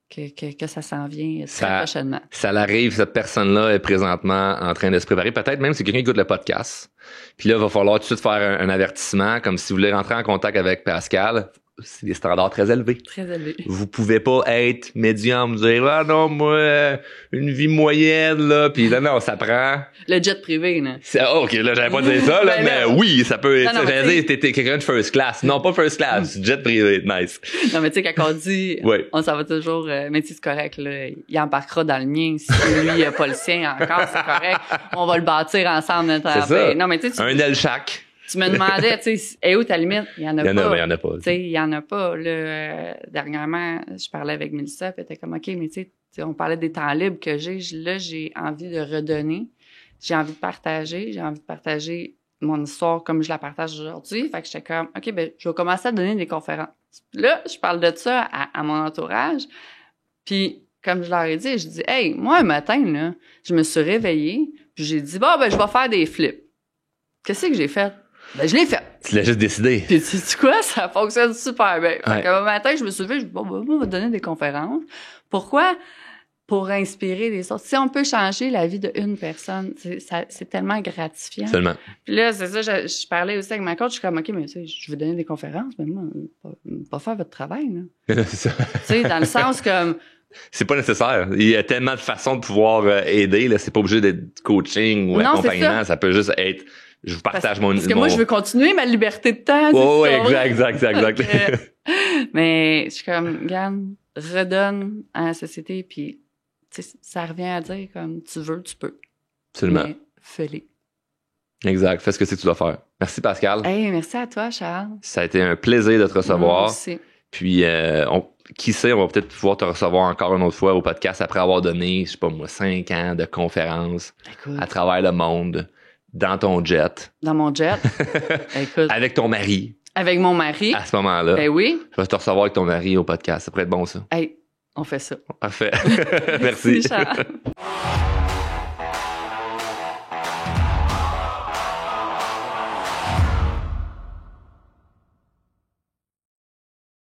que ça s'en vient très prochainement. Ça l'arrive, cette personne-là est présentement en train de se préparer. Peut-être même si quelqu'un écoute le podcast. Puis là, il va falloir tout de suite faire un avertissement, comme si vous voulez rentrer en contact avec Pascal. C'est des standards très élevés. Très élevés. Vous pouvez pas être médium, dire, ah non, moi, une vie moyenne, là, puis là, non, ça prend... Le jet privé, là. OK, là, j'avais pas dit ça, là, mais oui, ça peut être... J'allais dire, t'es quelqu'un de first class. Non, pas first class, jet privé, nice. Non, mais tu sais, quand on dit, on s'en va toujours, mais c'est correct, là, il embarquera dans le mien. Si lui, il a pas le sien encore, c'est correct. On va le bâtir ensemble, notre ça. Non, mais tu sais... Un aile chaque. Tu me demandais, tu sais, et où ta limite? Il y en a pas. Il y en a pas. Tu sais, il y en a pas. Là, dernièrement, je parlais avec Mélissa, puis elle était comme, OK, mais tu sais, on parlait des temps libres que j'ai. Là, j'ai envie de redonner. J'ai envie de partager. J'ai envie de partager mon histoire comme je la partage aujourd'hui. Fait que j'étais comme, OK, ben, je vais commencer à donner des conférences. Là, je parle de ça à mon entourage. Puis, comme je leur ai dit, je dis, hey, moi, un matin, là, je me suis réveillée, puis j'ai dit, bon, ben, je vais faire des flips. Qu'est-ce que j'ai fait? Ben, je l'ai fait. Tu l'as juste décidé. Puis, tu sais quoi? Ça fonctionne super bien. Fait qu'un matin, je me suis levée, je me suis dit, bon, on va donner des conférences. Pourquoi? Pour inspirer les autres. Si on peut changer la vie d'une personne, c'est tellement gratifiant. Seulement. Puis là, c'est ça, je parlais aussi avec ma coach, je suis comme, OK, mais tu sais, je veux donner des conférences, mais moi, pas faire votre travail, là. C'est ça. Tu sais, dans le sens comme, c'est pas nécessaire. Il y a tellement de façons de pouvoir aider. Là. C'est pas obligé d'être coaching ou accompagnement. Ça peut juste être je vous partage parce que moi, je veux continuer ma liberté de temps. Oui, exact. Mais je suis comme, regarde, redonne à la société, puis ça revient à dire comme, tu veux, tu peux. Absolument. Mais fais-le. Exact. Fais ce que c'est que tu dois faire. Merci, Pascal. Hey, merci à toi, Charles. Ça a été un plaisir de te recevoir. Merci. Puis, qui sait, on va peut-être pouvoir te recevoir encore une autre fois au podcast après avoir donné, je sais pas moi, 5 ans de conférences à travers le monde, dans ton jet. Dans mon jet. Écoute. Avec ton mari. Avec mon mari. À ce moment-là. Ben oui. Je vais te recevoir avec ton mari au podcast. Ça pourrait être bon, ça. Hey, on fait ça. Parfait. Merci. Charles.